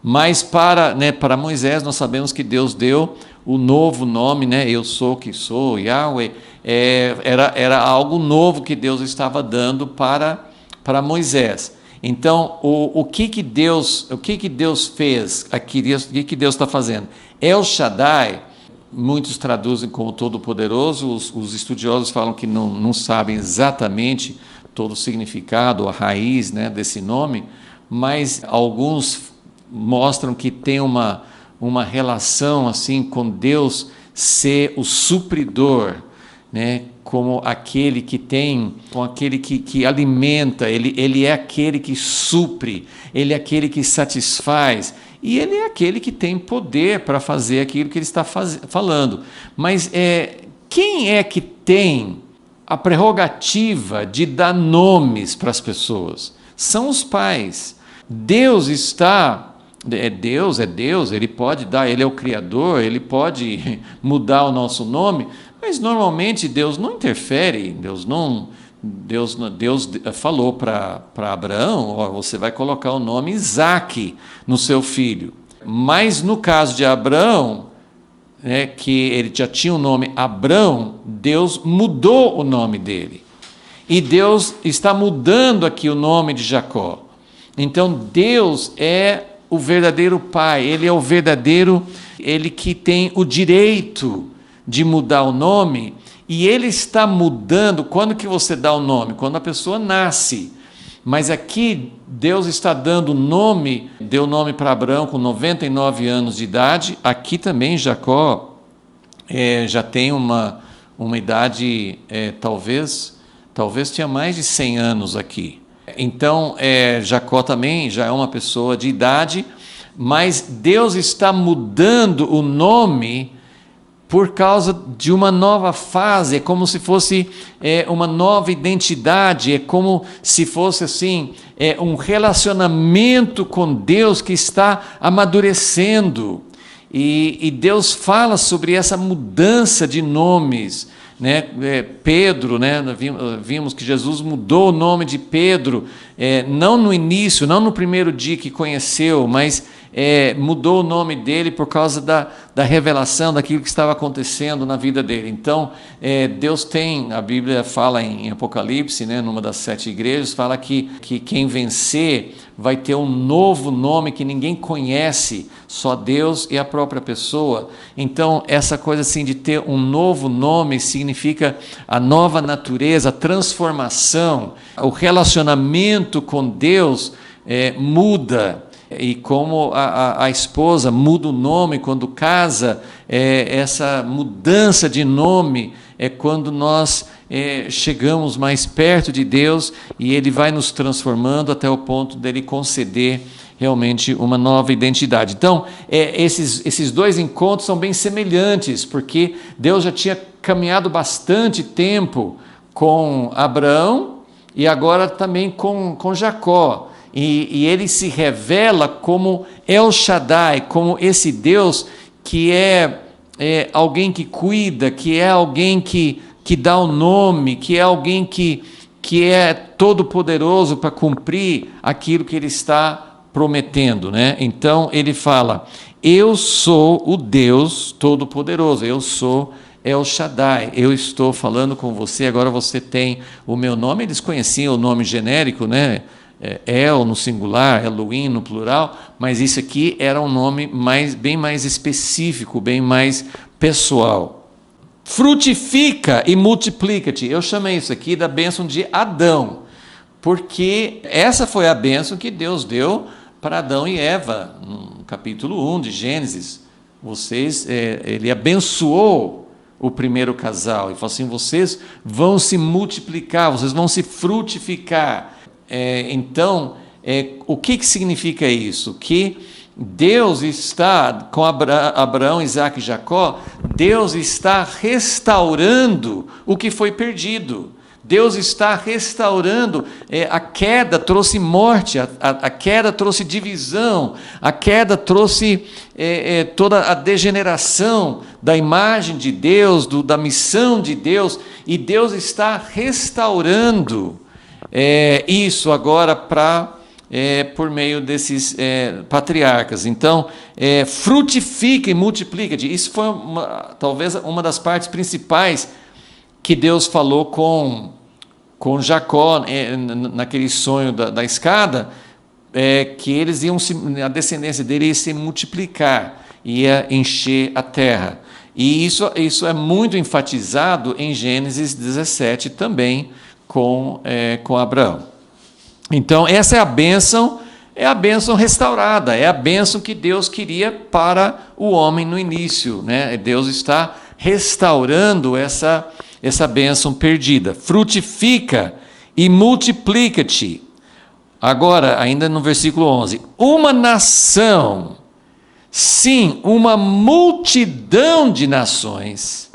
Mas para Moisés, nós sabemos que Deus deu o novo nome, né? Eu sou que sou, Yahweh. Era algo novo que Deus estava dando para para Moisés. Então, o que Deus fez aqui, o que Deus está fazendo? El Shaddai, muitos traduzem como Todo-Poderoso, os estudiosos falam que não sabem exatamente todo o significado, a raiz, né, desse nome, mas alguns mostram que tem uma relação assim com Deus ser o supridor, né, como aquele que tem, com aquele que alimenta, ele é aquele que supre, ele é aquele que satisfaz, e ele é aquele que tem poder para fazer aquilo que ele está falando. Mas quem é que tem a prerrogativa de dar nomes para as pessoas? São os pais. Deus é Deus, Ele pode dar, Ele é o Criador, Ele pode mudar o nosso nome, mas normalmente Deus não interfere, Deus falou para Abraão, você vai colocar o nome Isaque no seu filho. Mas no caso de Abraão, que ele já tinha o nome Abrão, Deus mudou o nome dele. E Deus está mudando aqui o nome de Jacó. Então Deus é o verdadeiro pai, ele é o verdadeiro, ele que tem o direito de mudar o nome, e ele está mudando. Quando que você dá o nome? Quando a pessoa nasce. Mas aqui Deus está dando nome, deu nome para Abraão com 99 anos de idade. Aqui também Jacó já tem uma idade, talvez tinha mais de 100 anos aqui. Então Jacó também já é uma pessoa de idade, mas Deus está mudando o nome por causa de uma nova fase, é como se fosse uma nova identidade, é como se fosse assim, um relacionamento com Deus que está amadurecendo. E Deus fala sobre essa mudança de nomes, né? Pedro, né? Vimos que Jesus mudou o nome de Pedro, não no início, não no primeiro dia que conheceu, mas mudou o nome dele por causa da revelação daquilo que estava acontecendo na vida dele. Então, Deus tem, a Bíblia fala em Apocalipse, né, numa das 7 igrejas, fala que quem vencer vai ter um novo nome que ninguém conhece, só Deus e a própria pessoa. Então, essa coisa assim de ter um novo nome significa a nova natureza, a transformação, o relacionamento com Deus muda. E como a esposa muda o nome quando casa, essa mudança de nome é quando nós chegamos mais perto de Deus e Ele vai nos transformando até o ponto dele conceder realmente uma nova identidade. Então, esses dois encontros são bem semelhantes, porque Deus já tinha caminhado bastante tempo com Abraão e agora também com Jacó. E ele se revela como El Shaddai, como esse Deus que é alguém que cuida, que é alguém que dá o nome, que é alguém que é todo-poderoso para cumprir aquilo que ele está prometendo, né? Então ele fala: eu sou o Deus todo-poderoso, eu sou El Shaddai, eu estou falando com você, agora você tem o meu nome. Eles conheciam o nome genérico, né? El no singular, Elohim no plural, mas isso aqui era um nome bem mais específico, bem mais pessoal. Frutifica e multiplica-te. Eu chamei isso aqui da bênção de Adão, porque essa foi a bênção que Deus deu para Adão e Eva, no capítulo 1 de Gênesis. Ele abençoou o primeiro casal e falou assim: vocês vão se multiplicar, vocês vão se frutificar. Então, o que significa isso? Que Deus está, com Abraão, Isaque e Jacó, Deus está restaurando o que foi perdido. Deus está restaurando. A queda trouxe morte, a queda trouxe divisão, a queda trouxe toda a degeneração da imagem de Deus, da missão de Deus, e Deus está restaurando isso agora por meio desses patriarcas. Então, frutifica e multiplica-te. Isso foi talvez uma das partes principais que Deus falou com com Jacó, naquele sonho da escada, que eles iam a descendência dele ia se multiplicar, ia encher a terra. E isso é muito enfatizado em Gênesis 17 também com Abraão. Então, essa é a bênção restaurada, é a bênção que Deus queria para o homem no início, né? Deus está restaurando essa bênção perdida. Frutifica e multiplica-te. Agora, ainda no versículo 11, uma nação, sim, uma multidão de nações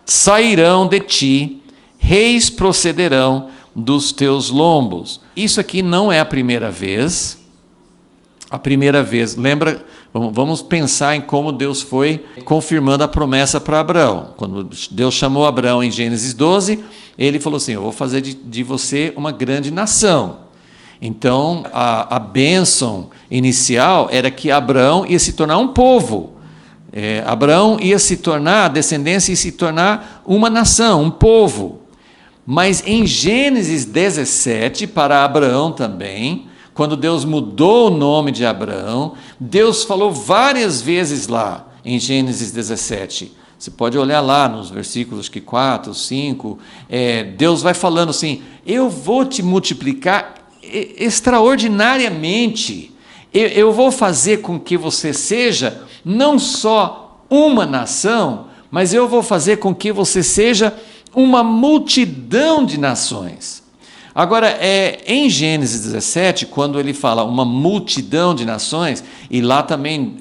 sairão de ti, reis procederão dos teus lombos. Isso aqui não é a primeira vez. A primeira vez, lembra, vamos pensar em como Deus foi confirmando a promessa para Abraão. Quando Deus chamou Abraão em Gênesis 12, ele falou assim: eu vou fazer de você uma grande nação. Então, a bênção inicial era que Abraão ia se tornar um povo. Abraão ia se tornar, a descendência ia se tornar uma nação, um povo. Mas em Gênesis 17, para Abraão também, quando Deus mudou o nome de Abraão, Deus falou várias vezes lá em Gênesis 17. Você pode olhar lá nos versículos 4, 5, Deus vai falando assim: eu vou te multiplicar extraordinariamente, eu vou fazer com que você seja não só uma nação, mas eu vou fazer com que você seja uma multidão de nações. Agora, em Gênesis 17, quando ele fala uma multidão de nações, e lá também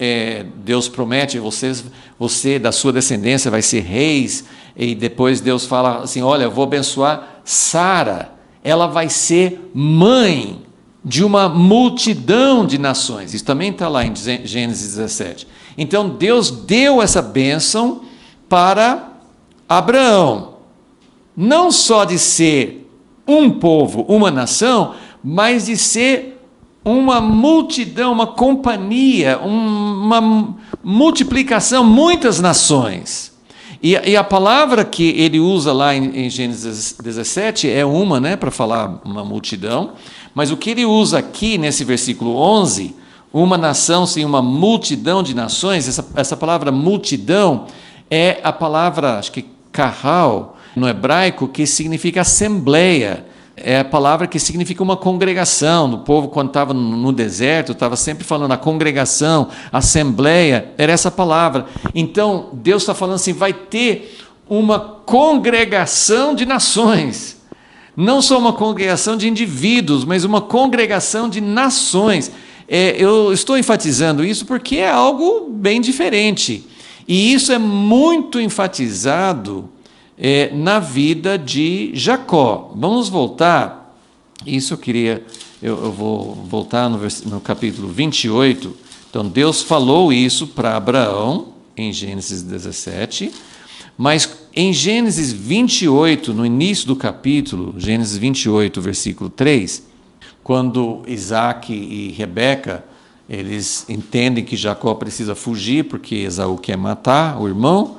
Deus promete, você da sua descendência vai ser reis, e depois Deus fala assim: olha, eu vou abençoar Sara, ela vai ser mãe de uma multidão de nações. Isso também está lá em Gênesis 17. Então, Deus deu essa bênção para Abraão, não só de ser um povo, uma nação, mas de ser uma multidão, uma companhia, uma multiplicação, muitas nações. E a palavra que ele usa lá em Gênesis 17 é uma, né, para falar uma multidão, mas o que ele usa aqui nesse versículo 11, uma nação, sim, uma multidão de nações, essa palavra multidão é a palavra, acho que kahal, no hebraico, que significa assembleia. É a palavra que significa uma congregação. O povo, quando estava no deserto, estava sempre falando a congregação, assembleia, era essa palavra. Então, Deus está falando assim: vai ter uma congregação de nações. Não só uma congregação de indivíduos, mas uma congregação de nações. Eu estou enfatizando isso porque é algo bem diferente. E isso é muito enfatizado na vida de Jacó. Vamos voltar, eu vou voltar no capítulo 28, então Deus falou isso para Abraão, em Gênesis 17, mas em Gênesis 28, no início do capítulo, Gênesis 28, versículo 3, quando Isaac e Rebeca, eles entendem que Jacó precisa fugir, porque Esaú quer matar o irmão.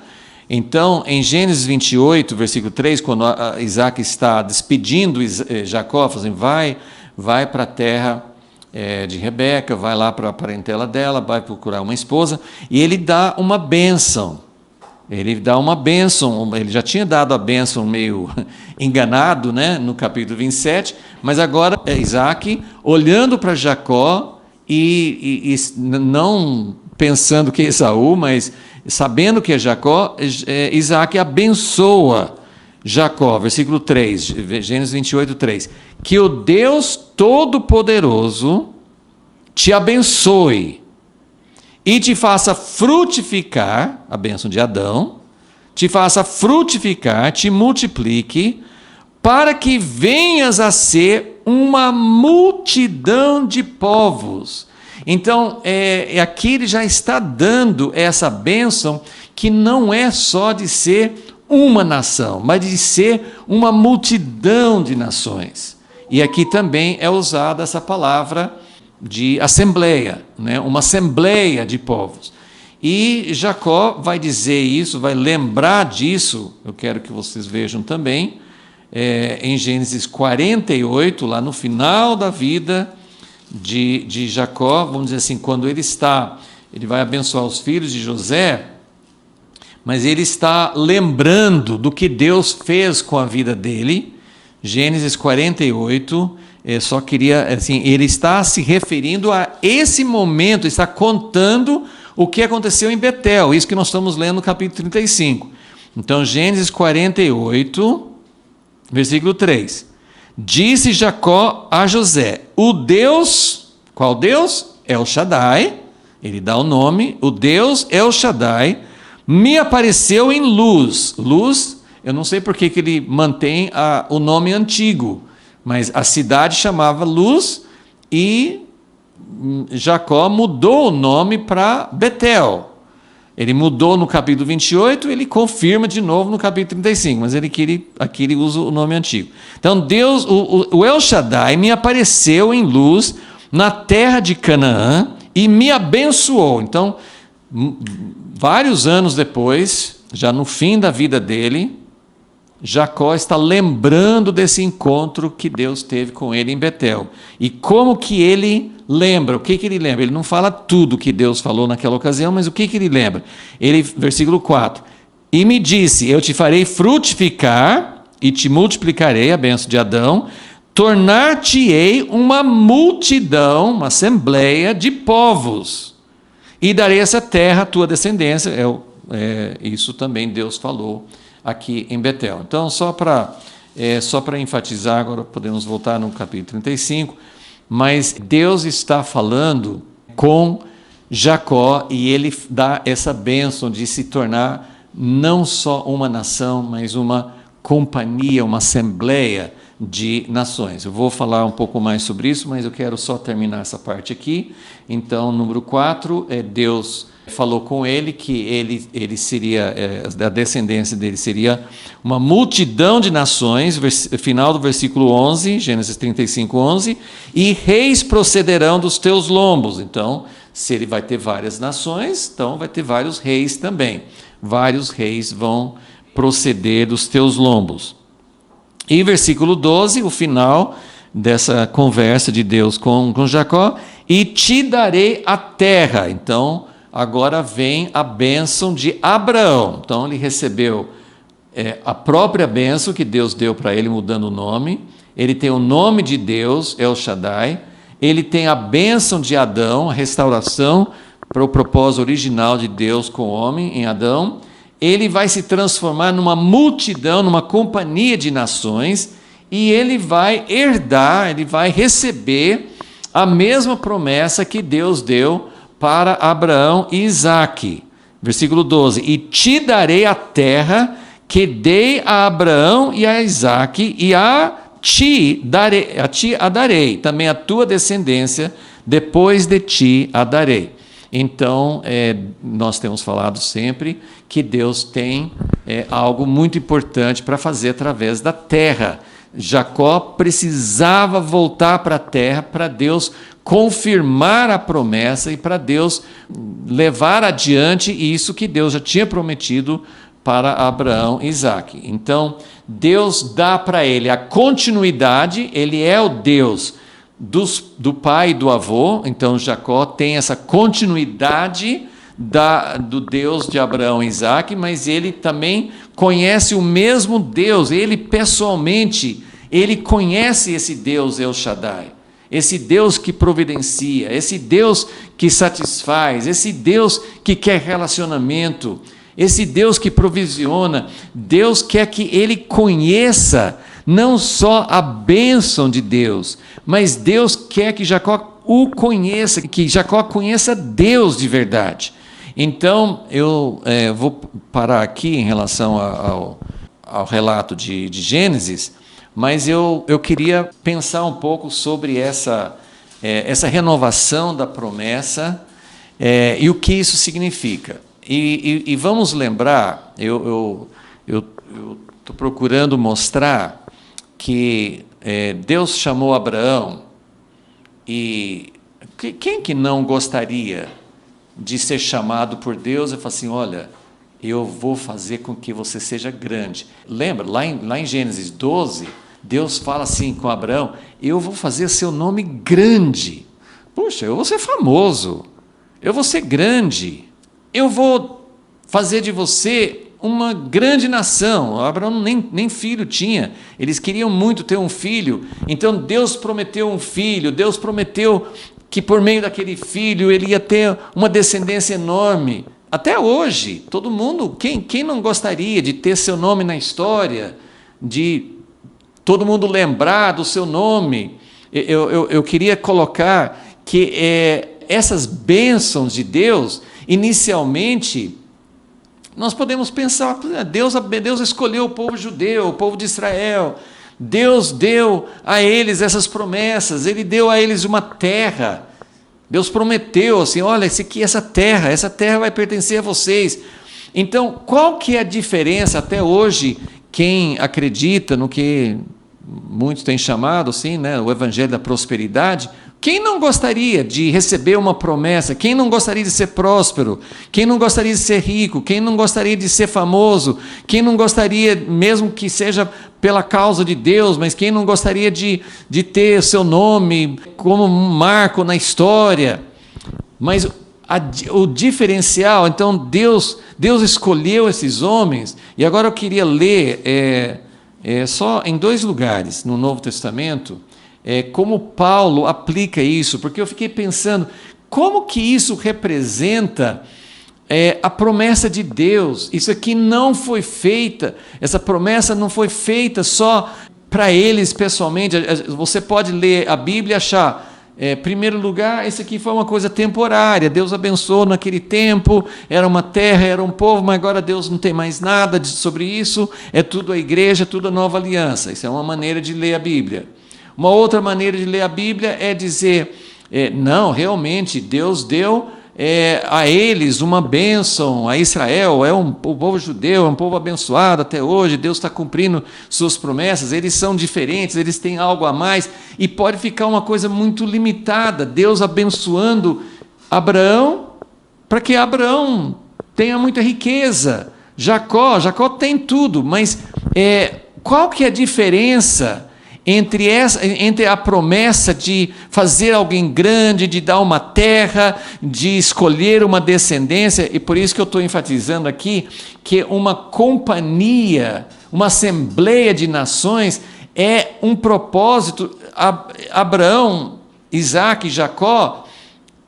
Então, em Gênesis 28, versículo 3, quando Isaac está despedindo Jacó, assim, vai para a terra de Rebeca, vai lá para a parentela dela, vai procurar uma esposa, e ele dá uma bênção. Ele já tinha dado a bênção meio enganado, né, no capítulo 27, mas agora Isaac, olhando para Jacó, e não pensando que é Esaú, mas sabendo que é Jacó, Isaac abençoa Jacó, versículo 3, Gênesis 28, 3. Que o Deus Todo-Poderoso te abençoe e te faça frutificar, a bênção de Adão, te faça frutificar, te multiplique, para que venhas a ser uma multidão de povos. Então, aqui ele já está dando essa bênção que não é só de ser uma nação, mas de ser uma multidão de nações. E aqui também é usada essa palavra de assembleia, né? Uma assembleia de povos. E Jacó vai dizer isso, vai lembrar disso, eu quero que vocês vejam também, em Gênesis 48, lá no final da vida de Jacó, vamos dizer assim, quando ele vai abençoar os filhos de José, mas ele está lembrando do que Deus fez com a vida dele. Gênesis 48, só queria, assim, ele está se referindo a esse momento, está contando o que aconteceu em Betel, isso que nós estamos lendo no capítulo 35. Então, Gênesis 48, versículo 3. Disse Jacó a José, o Deus, qual Deus? El Shaddai, ele dá o nome, o Deus El Shaddai, me apareceu em luz. Luz, eu não sei por que ele mantém o nome antigo, mas a cidade chamava Luz e Jacó mudou o nome para Betel. Ele mudou no capítulo 28, ele confirma de novo no capítulo 35, mas aqui ele usa o nome antigo. Então, Deus, o El Shaddai me apareceu em luz na terra de Canaã e me abençoou. Então, vários anos depois, já no fim da vida dele, Jacó está lembrando desse encontro que Deus teve com ele em Betel. E como que ele lembra? O que ele lembra? Ele não fala tudo que Deus falou naquela ocasião, mas o que ele lembra? Versículo 4. E me disse, eu te farei frutificar e te multiplicarei, a bênção de Adão, tornar-te-ei uma multidão, uma assembleia de povos, e darei essa terra à tua descendência. Isso também Deus falou aqui em Betel. Então, só para enfatizar, agora podemos voltar no capítulo 35, mas Deus está falando com Jacó e ele dá essa bênção de se tornar não só uma nação, mas uma companhia, uma assembleia de nações. Eu vou falar um pouco mais sobre isso, mas eu quero só terminar essa parte aqui. Então, número 4, Deus falou com ele que ele seria, a descendência dele seria uma multidão de nações, final do versículo 11, Gênesis 35, 11, e reis procederão dos teus lombos. Então, se ele vai ter várias nações, então vai ter vários reis também. Vários reis vão proceder dos teus lombos. E versículo 12, o final dessa conversa de Deus com Jacó, e te darei a terra. Então, agora vem a bênção de Abraão. Então, ele recebeu a própria bênção que Deus deu para ele, mudando o nome. Ele tem o nome de Deus, El Shaddai. Ele tem a bênção de Adão, a restauração para o propósito original de Deus com o homem, em Adão. Ele vai se transformar numa multidão, numa companhia de nações, e ele vai herdar, ele vai receber a mesma promessa que Deus deu para Abraão e Isaque. Versículo 12, e te darei a terra que dei a Abraão e a Isaque, e a ti a darei, também a tua descendência, depois de ti a darei. Então, nós temos falado sempre que Deus tem algo muito importante para fazer através da terra. Jacó precisava voltar para a terra para Deus confirmar a promessa e para Deus levar adiante isso que Deus já tinha prometido para Abraão e Isaque. Então, Deus dá para ele a continuidade, ele é o Deus do pai e do avô. Então Jacó tem essa continuidade do Deus de Abraão e Isaque, mas ele também conhece o mesmo Deus, ele pessoalmente, ele conhece esse Deus El Shaddai, esse Deus que providencia, esse Deus que satisfaz, esse Deus que quer relacionamento, esse Deus que provisiona. Deus quer que ele conheça não só a bênção de Deus, mas Deus quer que Jacó o conheça, que Jacó conheça Deus de verdade. Então, eu vou parar aqui em relação ao relato de Gênesis, mas eu queria pensar um pouco sobre essa renovação da promessa e o que isso significa. E vamos lembrar, eu estou procurando mostrar que Deus chamou Abraão, e quem que não gostaria de ser chamado por Deus e falar assim, olha, eu vou fazer com que você seja grande. Lembra, lá em Gênesis 12, Deus fala assim com Abraão, eu vou fazer seu nome grande. Puxa, eu vou ser famoso, eu vou ser grande, eu vou fazer de você uma grande nação. Abraão nem filho tinha, eles queriam muito ter um filho, então Deus prometeu um filho, Deus prometeu que por meio daquele filho ele ia ter uma descendência enorme. Até hoje, todo mundo, quem não gostaria de ter seu nome na história, de todo mundo lembrar do seu nome? Eu queria colocar que essas bênçãos de Deus, inicialmente, nós podemos pensar, Deus escolheu o povo judeu, o povo de Israel, Deus deu a eles essas promessas, Ele deu a eles uma terra, Deus prometeu assim, olha, essa terra vai pertencer a vocês. Então, qual que é a diferença até hoje, quem acredita no que muitos têm chamado assim, né, o evangelho da prosperidade? Quem não gostaria de receber uma promessa? Quem não gostaria de ser próspero? Quem não gostaria de ser rico? Quem não gostaria de ser famoso? Quem não gostaria, mesmo que seja pela causa de Deus, mas quem não gostaria de ter seu nome como um marco na história? Mas o diferencial, então Deus escolheu esses homens, e agora eu queria ler só em 2 lugares no Novo Testamento, como Paulo aplica isso, porque eu fiquei pensando, como que isso representa a promessa de Deus? Isso aqui não foi feita, essa promessa não foi feita só para eles pessoalmente. Você pode ler a Bíblia e achar, em primeiro lugar, isso aqui foi uma coisa temporária, Deus abençoou naquele tempo, era uma terra, era um povo, mas agora Deus não tem mais nada sobre isso, é tudo a igreja, tudo a nova aliança. Isso é uma maneira de ler a Bíblia. Uma outra maneira de ler a Bíblia é dizer, não, realmente, Deus deu a eles uma bênção, a Israel, o povo judeu, é um povo abençoado até hoje, Deus está cumprindo suas promessas, eles são diferentes, eles têm algo a mais, e pode ficar uma coisa muito limitada, Deus abençoando Abraão, para que Abraão tenha muita riqueza, Jacó tem tudo, mas qual que é a diferença entre a promessa de fazer alguém grande, de dar uma terra, de escolher uma descendência? E por isso que eu estou enfatizando aqui que uma companhia, uma assembleia de nações é um propósito. Abraão, Isaac e Jacó,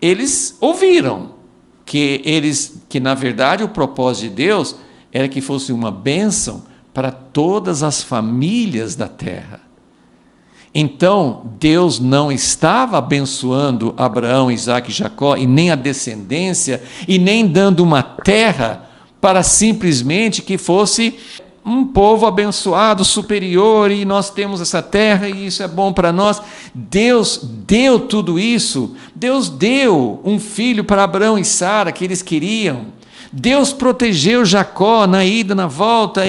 eles ouviram que na verdade o propósito de Deus era que fosse uma bênção para todas as famílias da terra. Então, Deus não estava abençoando Abraão, Isaac e Jacó, e nem a descendência, e nem dando uma terra para simplesmente que fosse um povo abençoado, superior, e nós temos essa terra, e isso é bom para nós. Deus deu tudo isso. Deus deu um filho para Abraão e Sara, que eles queriam. Deus protegeu Jacó na ida, na volta.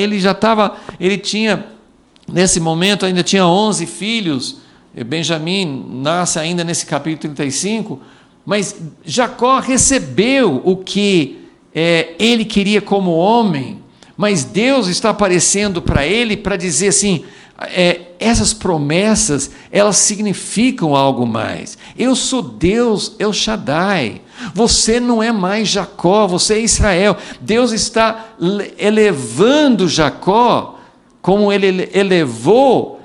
Nesse momento ainda tinha 11 filhos, Benjamim nasce ainda nesse capítulo 35, mas Jacó recebeu o que ele queria como homem, mas Deus está aparecendo para ele para dizer assim, essas promessas, elas significam algo mais. Eu sou Deus, El Shaddai. Você não é mais Jacó, você é Israel. Deus está elevando Jacó, como ele elevou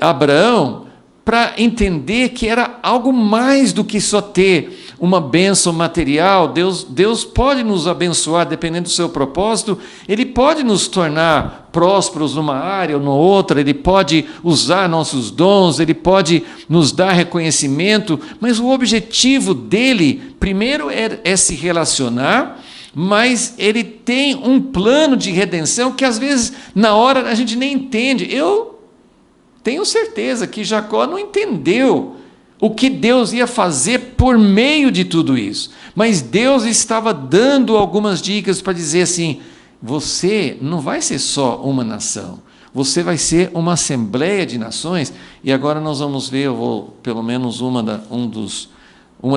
Abraão, para entender que era algo mais do que só ter uma bênção material. Deus pode nos abençoar, dependendo do seu propósito, Ele pode nos tornar prósperos numa área ou na outra, Ele pode usar nossos dons, Ele pode nos dar reconhecimento, mas o objetivo dEle, primeiro, é se relacionar, mas Ele tem um plano de redenção que às vezes na hora a gente nem entende. Eu tenho certeza que Jacó não entendeu o que Deus ia fazer por meio de tudo isso, mas Deus estava dando algumas dicas para dizer assim, você não vai ser só uma nação, você vai ser uma assembleia de nações. E agora nós vamos ver, eu vou pelo menos uma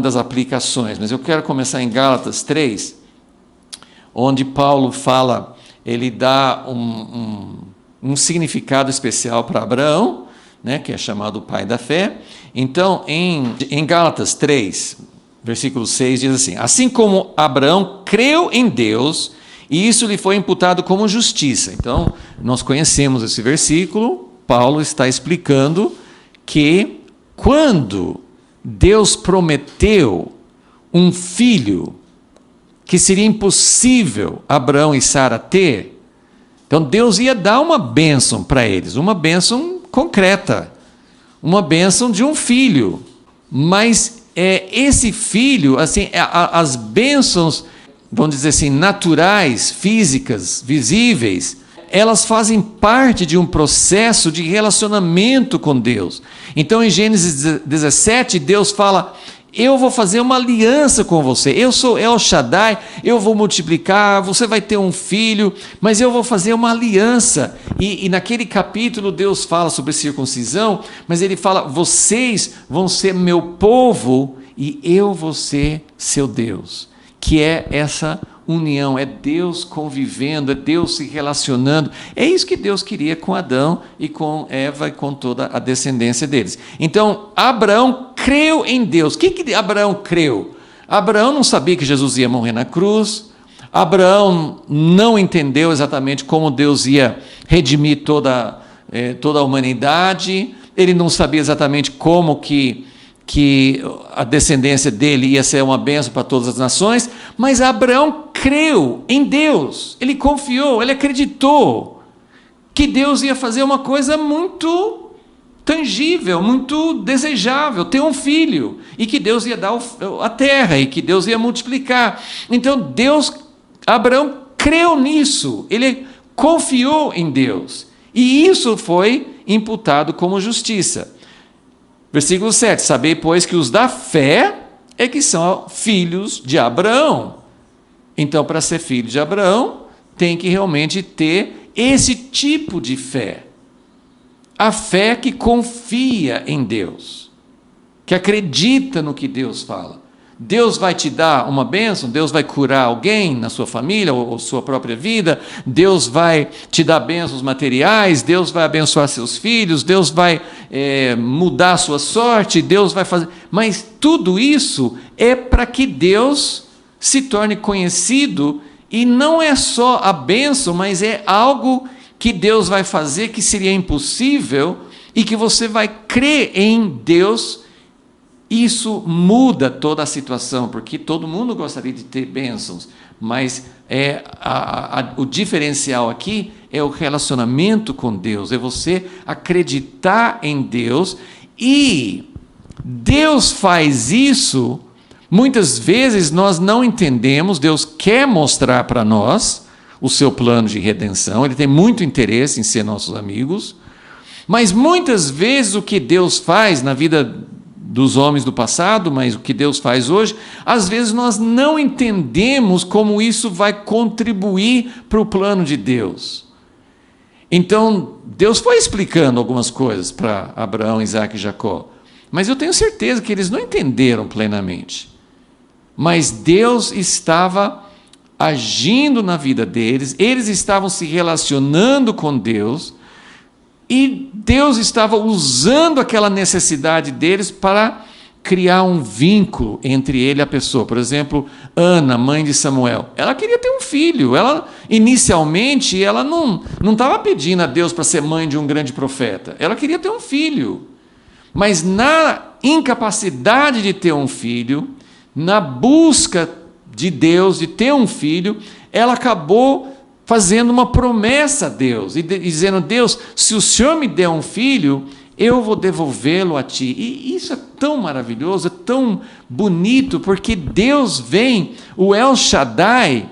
das aplicações, mas eu quero começar em Gálatas 3, onde Paulo fala, ele dá um significado especial para Abraão, né, que é chamado o pai da fé. Então, em Gálatas 3, versículo 6, diz assim: assim como Abraão creu em Deus, e isso lhe foi imputado como justiça. Então, nós conhecemos esse versículo. Paulo está explicando que quando Deus prometeu um filho que seria impossível Abraão e Sara ter, então Deus ia dar uma bênção para eles, uma bênção concreta, uma bênção de um filho. Mas esse filho, assim, as bênçãos, vamos dizer assim, naturais, físicas, visíveis, elas fazem parte de um processo de relacionamento com Deus. Então, em Gênesis 17, Deus fala: eu vou fazer uma aliança com você, eu sou El Shaddai, eu vou multiplicar, você vai ter um filho, mas eu vou fazer uma aliança. E naquele capítulo Deus fala sobre circuncisão, mas ele fala: vocês vão ser meu povo e eu vou ser seu Deus. Que é essa união, é Deus convivendo, é Deus se relacionando. É isso que Deus queria com Adão e com Eva e com toda a descendência deles. Então, Abraão creu em Deus. O que Abraão creu? Abraão não sabia que Jesus ia morrer na cruz. Abraão não entendeu exatamente como Deus ia redimir toda a humanidade. Ele não sabia exatamente como que a descendência dele ia ser uma bênção para todas as nações, mas Abraão creu em Deus, ele confiou, ele acreditou que Deus ia fazer uma coisa muito tangível, muito desejável, ter um filho, e que Deus ia dar a terra, e que Deus ia multiplicar. Então Abraão creu nisso, ele confiou em Deus, e isso foi imputado como justiça. Versículo 7, sabei, pois, que os da fé é que são filhos de Abraão. Então, para ser filho de Abraão, tem que realmente ter esse tipo de fé. A fé que confia em Deus, que acredita no que Deus fala. Deus vai te dar uma bênção, Deus vai curar alguém na sua família ou sua própria vida, Deus vai te dar bênçãos materiais, Deus vai abençoar seus filhos, Deus vai mudar a sua sorte, Deus vai fazer... Mas tudo isso é para que Deus se torne conhecido, e não é só a bênção, mas é algo que Deus vai fazer que seria impossível e que você vai crer em Deus. Isso muda toda a situação, porque todo mundo gostaria de ter bênçãos, mas o diferencial aqui é o relacionamento com Deus, é você acreditar em Deus, e Deus faz isso. Muitas vezes nós não entendemos, Deus quer mostrar para nós o seu plano de redenção, Ele tem muito interesse em ser nossos amigos, mas muitas vezes o que Deus faz na vida dos homens do passado, mas o que Deus faz hoje, às vezes nós não entendemos como isso vai contribuir para o plano de Deus. Então, Deus foi explicando algumas coisas para Abraão, Isaac e Jacó, mas eu tenho certeza que eles não entenderam plenamente. Mas Deus estava agindo na vida deles, eles estavam se relacionando com Deus, e Deus estava usando aquela necessidade deles para criar um vínculo entre ele e a pessoa. Por exemplo, Ana, mãe de Samuel, ela queria ter um filho. Inicialmente, ela não estava pedindo a Deus para ser mãe de um grande profeta. Ela queria ter um filho. Mas na incapacidade de ter um filho, na busca de Deus de ter um filho, ela acabou fazendo uma promessa a Deus, e dizendo: Deus, se o Senhor me der um filho, eu vou devolvê-lo a ti. E isso é tão maravilhoso, é tão bonito, porque Deus vem, o El Shaddai,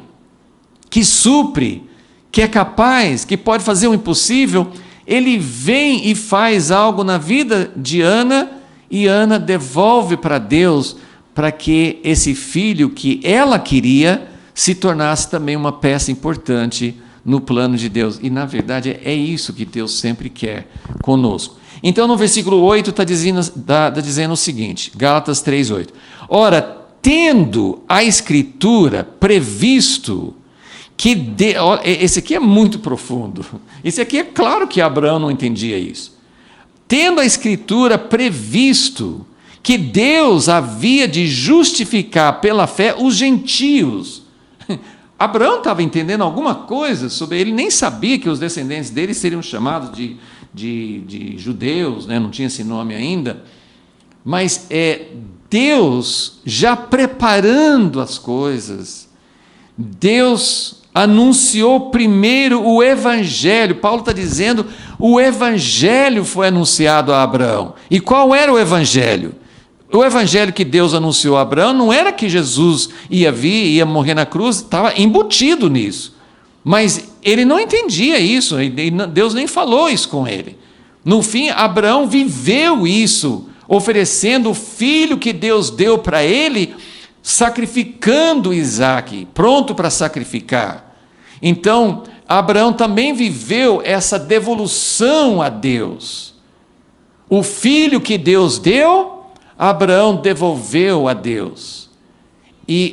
que supre, que é capaz, que pode fazer o impossível, ele vem e faz algo na vida de Ana, e Ana devolve para Deus, para que esse filho que ela queria se tornasse também uma peça importante no plano de Deus. E, na verdade, é isso que Deus sempre quer conosco. Então, no versículo 8, está dizendo o seguinte, Gálatas 3:8. Ora, tendo a Escritura previsto esse aqui é muito profundo. Esse aqui é claro que Abraão não entendia isso. Tendo a Escritura previsto que Deus havia de justificar pela fé os gentios. Abraão estava entendendo alguma coisa sobre ele, nem sabia que os descendentes dele seriam chamados de judeus, né? Não tinha esse nome ainda, mas Deus já preparando as coisas, Deus anunciou primeiro o Evangelho. Paulo está dizendo, o Evangelho foi anunciado a Abraão. E qual era o Evangelho? O Evangelho que Deus anunciou a Abraão não era que Jesus ia vir, ia morrer na cruz, estava embutido nisso. Mas ele não entendia isso, e Deus nem falou isso com ele. No fim, Abraão viveu isso, oferecendo o filho que Deus deu para ele, sacrificando Isaque, pronto para sacrificar. Então, Abraão também viveu essa devolução a Deus. O filho que Deus deu, Abraão devolveu a Deus.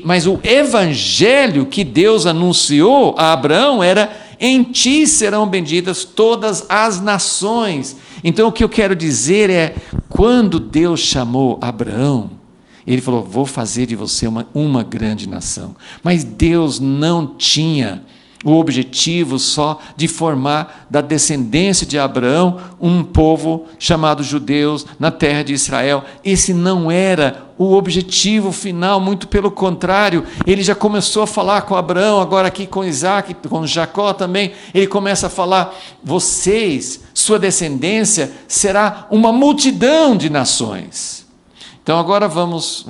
Mas o evangelho que Deus anunciou a Abraão era: em ti serão benditas todas as nações. Então o que eu quero dizer é, quando Deus chamou Abraão, ele falou: vou fazer de você uma grande nação. Mas Deus não tinha o objetivo só de formar da descendência de Abraão um povo chamado judeus na terra de Israel. Esse não era o objetivo final, muito pelo contrário. Ele já começou a falar com Abraão, agora aqui com Isaque, com Jacó também. Ele começa a falar: vocês, sua descendência, será uma multidão de nações. Então agora vamos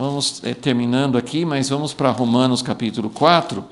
terminando aqui, mas vamos para Romanos capítulo 4,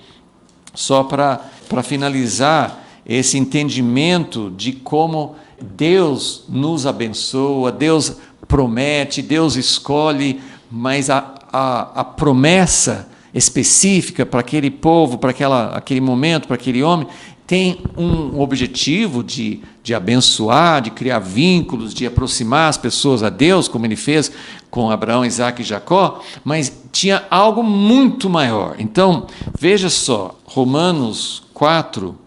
só para finalizar esse entendimento de como Deus nos abençoa, Deus promete, Deus escolhe, mas a promessa específica para aquele povo, para aquele momento, para aquele homem, tem um objetivo de abençoar, de criar vínculos, de aproximar as pessoas a Deus, como ele fez com Abraão, Isaque e Jacó, mas tinha algo muito maior. Então, veja só, Romanos 4,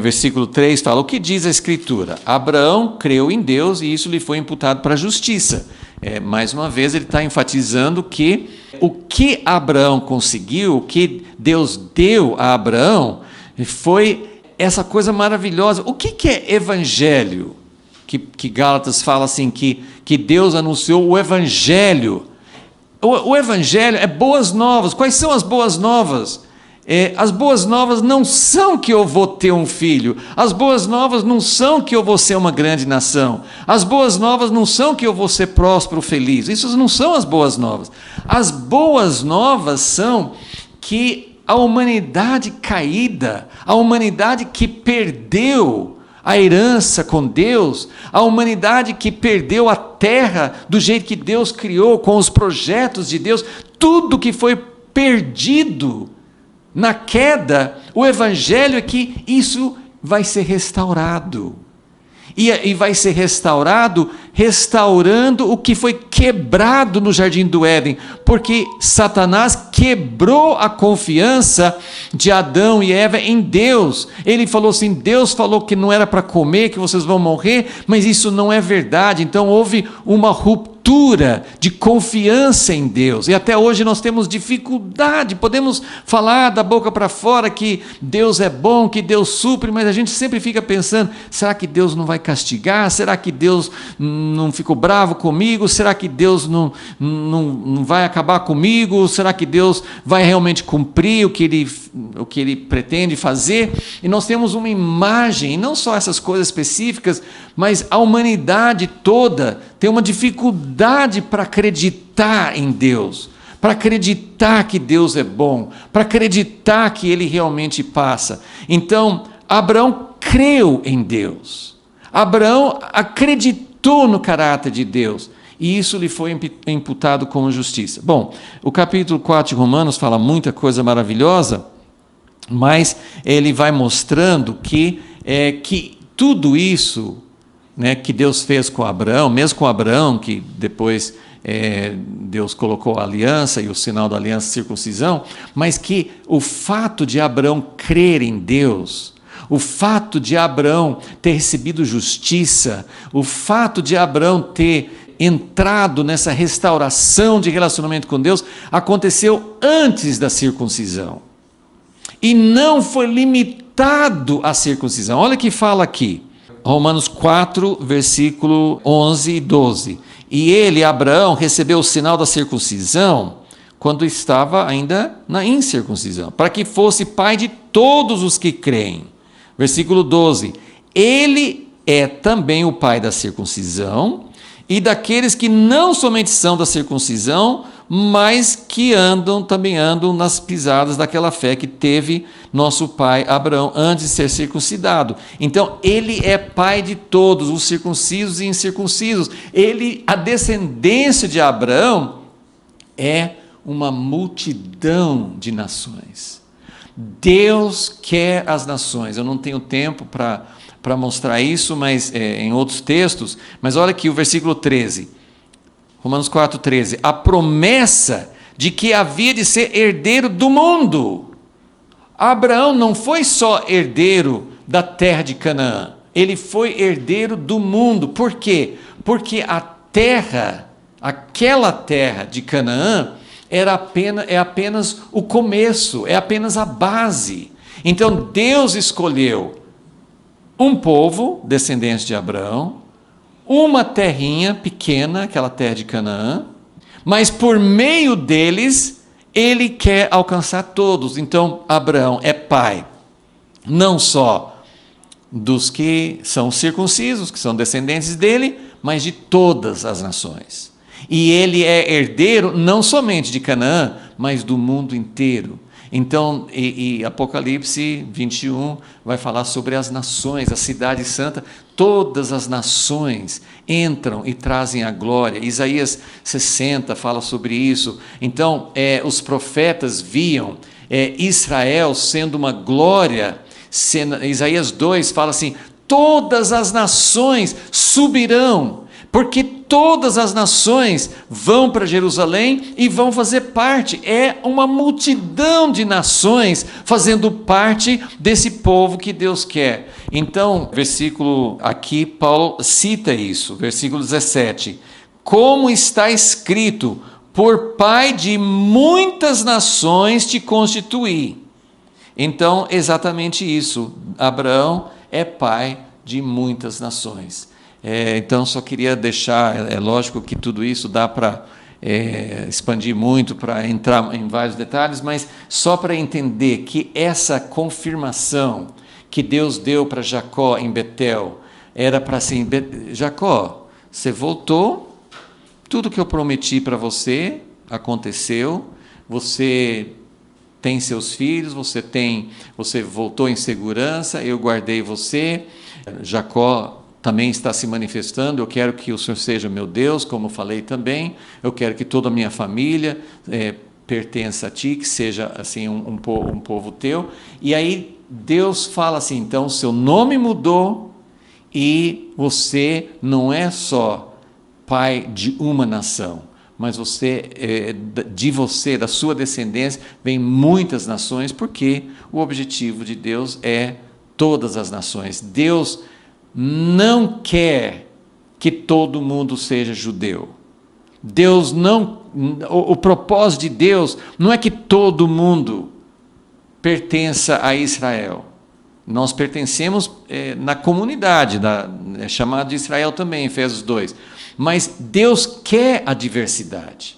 versículo 3 fala: o que diz a Escritura? Abraão creu em Deus e isso lhe foi imputado para a justiça. Mais uma vez ele está enfatizando que o que Abraão conseguiu, o que Deus deu a Abraão, foi essa coisa maravilhosa. O que é evangelho? Que Gálatas fala assim, que Deus anunciou o evangelho. O evangelho é boas novas. Quais são as boas novas? As boas novas não são que eu vou ter um filho. As boas novas não são que eu vou ser uma grande nação. As boas novas não são que eu vou ser próspero, feliz. Isso não são as boas novas. As boas novas são que a humanidade caída, a humanidade que perdeu a herança com Deus, a humanidade que perdeu a terra do jeito que Deus criou, com os projetos de Deus, tudo que foi perdido na queda, o evangelho é que isso vai ser restaurado. E vai ser restaurando o que foi quebrado no Jardim do Éden, porque Satanás quebrou a confiança de Adão e Eva em Deus. Ele falou assim: Deus falou que não era para comer, que vocês vão morrer, mas isso não é verdade. Então houve uma ruptura de confiança em Deus, e até hoje nós temos dificuldade. Podemos falar da boca para fora que Deus é bom, que Deus supre, mas a gente sempre fica pensando: será que Deus não vai castigar? Será que Deus não ficou bravo comigo? Será que Deus não vai acabar comigo? Será que Deus vai realmente cumprir o que ele pretende fazer? E nós temos uma imagem, e não só essas coisas específicas, mas a humanidade toda tem uma dificuldade para acreditar em Deus, para acreditar que Deus é bom, para acreditar que Ele realmente passa. Então, Abraão creu em Deus. Abraão acreditou no caráter de Deus, e isso lhe foi imputado como justiça. Bom, o capítulo 4 de Romanos fala muita coisa maravilhosa, mas ele vai mostrando que tudo isso, né, que Deus fez com Abraão, mesmo com Abraão, que depois Deus colocou a aliança e o sinal da aliança, circuncisão, mas que o fato de Abraão crer em Deus, o fato de Abraão ter recebido justiça, o fato de Abraão ter entrado nessa restauração de relacionamento com Deus, aconteceu antes da circuncisão. E não foi limitado à circuncisão. Olha o que fala aqui, Romanos 4, versículo 11 e 12. E ele, Abraão, recebeu o sinal da circuncisão quando estava ainda na incircuncisão, para que fosse pai de todos os que creem. Versículo 12. Ele é também o pai da circuncisão e daqueles que não somente são da circuncisão, mas que também andam nas pisadas daquela fé que teve nosso pai Abraão antes de ser circuncidado. Então, ele é pai de todos, os circuncisos e incircuncisos. A descendência de Abraão é uma multidão de nações. Deus quer as nações. Eu não tenho tempo para mostrar isso, mas em outros textos, mas olha aqui o versículo 13. Romanos 4,13, a promessa de que havia de ser herdeiro do mundo. Abraão não foi só herdeiro da terra de Canaã, ele foi herdeiro do mundo. Por quê? Porque aquela terra de Canaã, é apenas o começo, é apenas a base. Então Deus escolheu um povo, descendente de Abraão, uma terrinha pequena, aquela terra de Canaã, mas por meio deles, ele quer alcançar todos. Então, Abraão é pai, não só dos que são circuncisos, que são descendentes dele, mas de todas as nações. E ele é herdeiro não somente de Canaã, mas do mundo inteiro. Então, Apocalipse 21 vai falar sobre as nações, a cidade santa. Todas as nações entram e trazem a glória. Isaías 60 fala sobre isso. Então, os profetas viam Israel sendo uma glória. Isaías 2 fala assim, todas as nações subirão, porque todas as nações vão para Jerusalém e vão fazer parte. É uma multidão de nações fazendo parte desse povo que Deus quer. Então, versículo aqui, Paulo cita isso, versículo 17. Como está escrito, por pai de muitas nações te constituí. Então, exatamente isso. Abraão é pai de muitas nações. Então, só queria deixar, é lógico que tudo isso dá para expandir muito, para entrar em vários detalhes, mas só para entender que essa confirmação que Deus deu para Jacó em Betel, era para assim, Jacó, você voltou, tudo que eu prometi para você aconteceu, você tem seus filhos, você voltou em segurança, eu guardei você, Jacó também está se manifestando, eu quero que o Senhor seja meu Deus, como falei também, eu quero que toda a minha família pertença a ti, que seja assim um povo teu. E aí Deus fala assim, então seu nome mudou e você não é só pai de uma nação, mas da sua descendência, vem muitas nações, porque o objetivo de Deus é todas as nações. Deus não quer que todo mundo seja judeu. O propósito de Deus não é que todo mundo pertença a Israel. Nós pertencemos na comunidade, é chamado de Israel também, Efésios 2. Mas Deus quer a diversidade.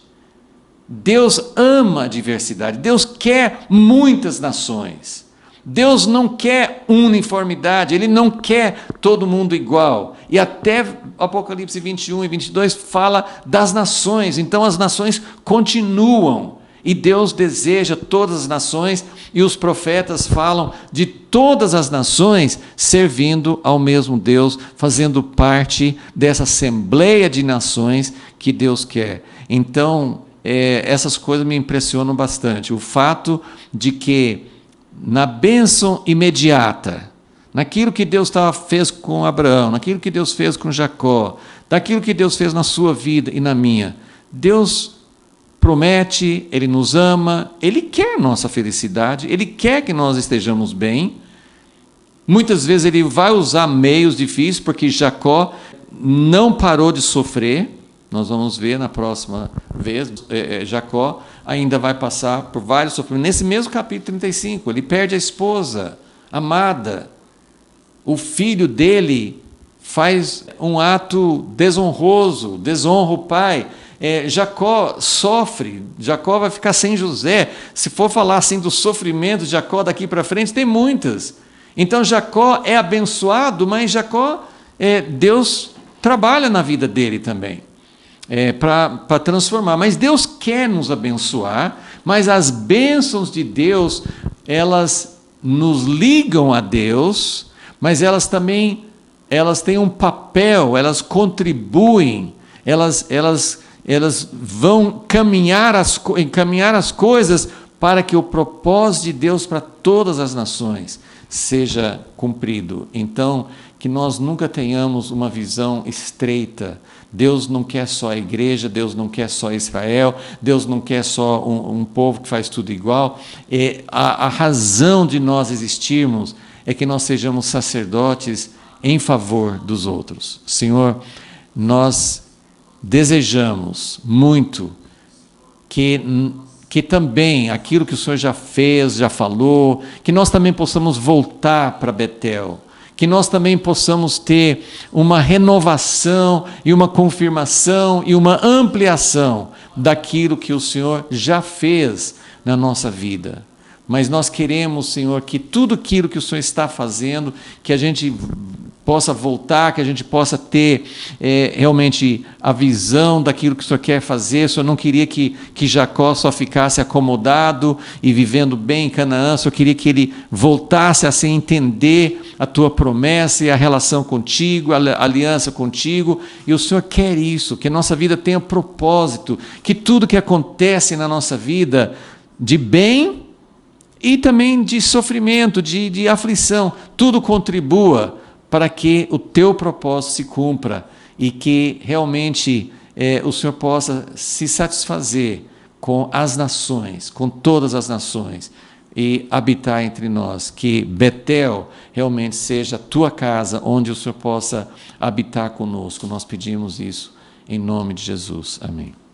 Deus ama a diversidade. Deus quer muitas nações. Deus não quer uniformidade, Ele não quer todo mundo igual. E até Apocalipse 21 e 22 fala das nações. Então as nações continuam. E Deus deseja todas as nações, e os profetas falam de todas as nações servindo ao mesmo Deus, fazendo parte dessa assembleia de nações que Deus quer. Então, essas coisas me impressionam bastante. O fato de que na bênção imediata, naquilo que Deus fez com Abraão, naquilo que Deus fez com Jacó, daquilo que Deus fez na sua vida e na minha, Deus promete, Ele nos ama, Ele quer nossa felicidade, Ele quer que nós estejamos bem. Muitas vezes Ele vai usar meios difíceis, porque Jacó não parou de sofrer. Nós vamos ver na próxima vez, Jacó ainda vai passar por vários sofrimentos. Nesse mesmo capítulo 35, ele perde a esposa amada. O filho dele faz um ato desonroso, desonra o pai. Jacó sofre, Jacó vai ficar sem José. Se for falar assim do sofrimento de Jacó daqui para frente, tem muitas. Então Jacó é abençoado, mas Jacó, Deus trabalha na vida dele também. Para transformar, mas Deus quer nos abençoar, mas as bênçãos de Deus, elas nos ligam a Deus, mas elas também, elas têm um papel, elas contribuem, elas vão encaminhar as coisas para que o propósito de Deus para todas as nações seja cumprido. Então, que nós nunca tenhamos uma visão estreita. Deus não quer só a igreja, Deus não quer só Israel, Deus não quer só um povo que faz tudo igual. A razão de nós existirmos é que nós sejamos sacerdotes em favor dos outros. Senhor, nós desejamos muito que também aquilo que o Senhor já fez, já falou, que nós também possamos voltar para Betel, que nós também possamos ter uma renovação e uma confirmação e uma ampliação daquilo que o Senhor já fez na nossa vida. Mas nós queremos, Senhor, que tudo aquilo que o Senhor está fazendo, que a gente possa voltar, que a gente possa ter realmente a visão daquilo que o Senhor quer fazer. O Senhor não queria que Jacó só ficasse acomodado e vivendo bem em Canaã. O Senhor queria que ele voltasse a se entender a tua promessa e a relação contigo, a aliança contigo. E o Senhor quer isso, que a nossa vida tenha propósito, que tudo que acontece na nossa vida de bem e também de sofrimento, de aflição, tudo contribua para que o teu propósito se cumpra e que realmente o Senhor possa se satisfazer com as nações, com todas as nações, e habitar entre nós. Que Betel realmente seja a tua casa, onde o Senhor possa habitar conosco. Nós pedimos isso em nome de Jesus. Amém.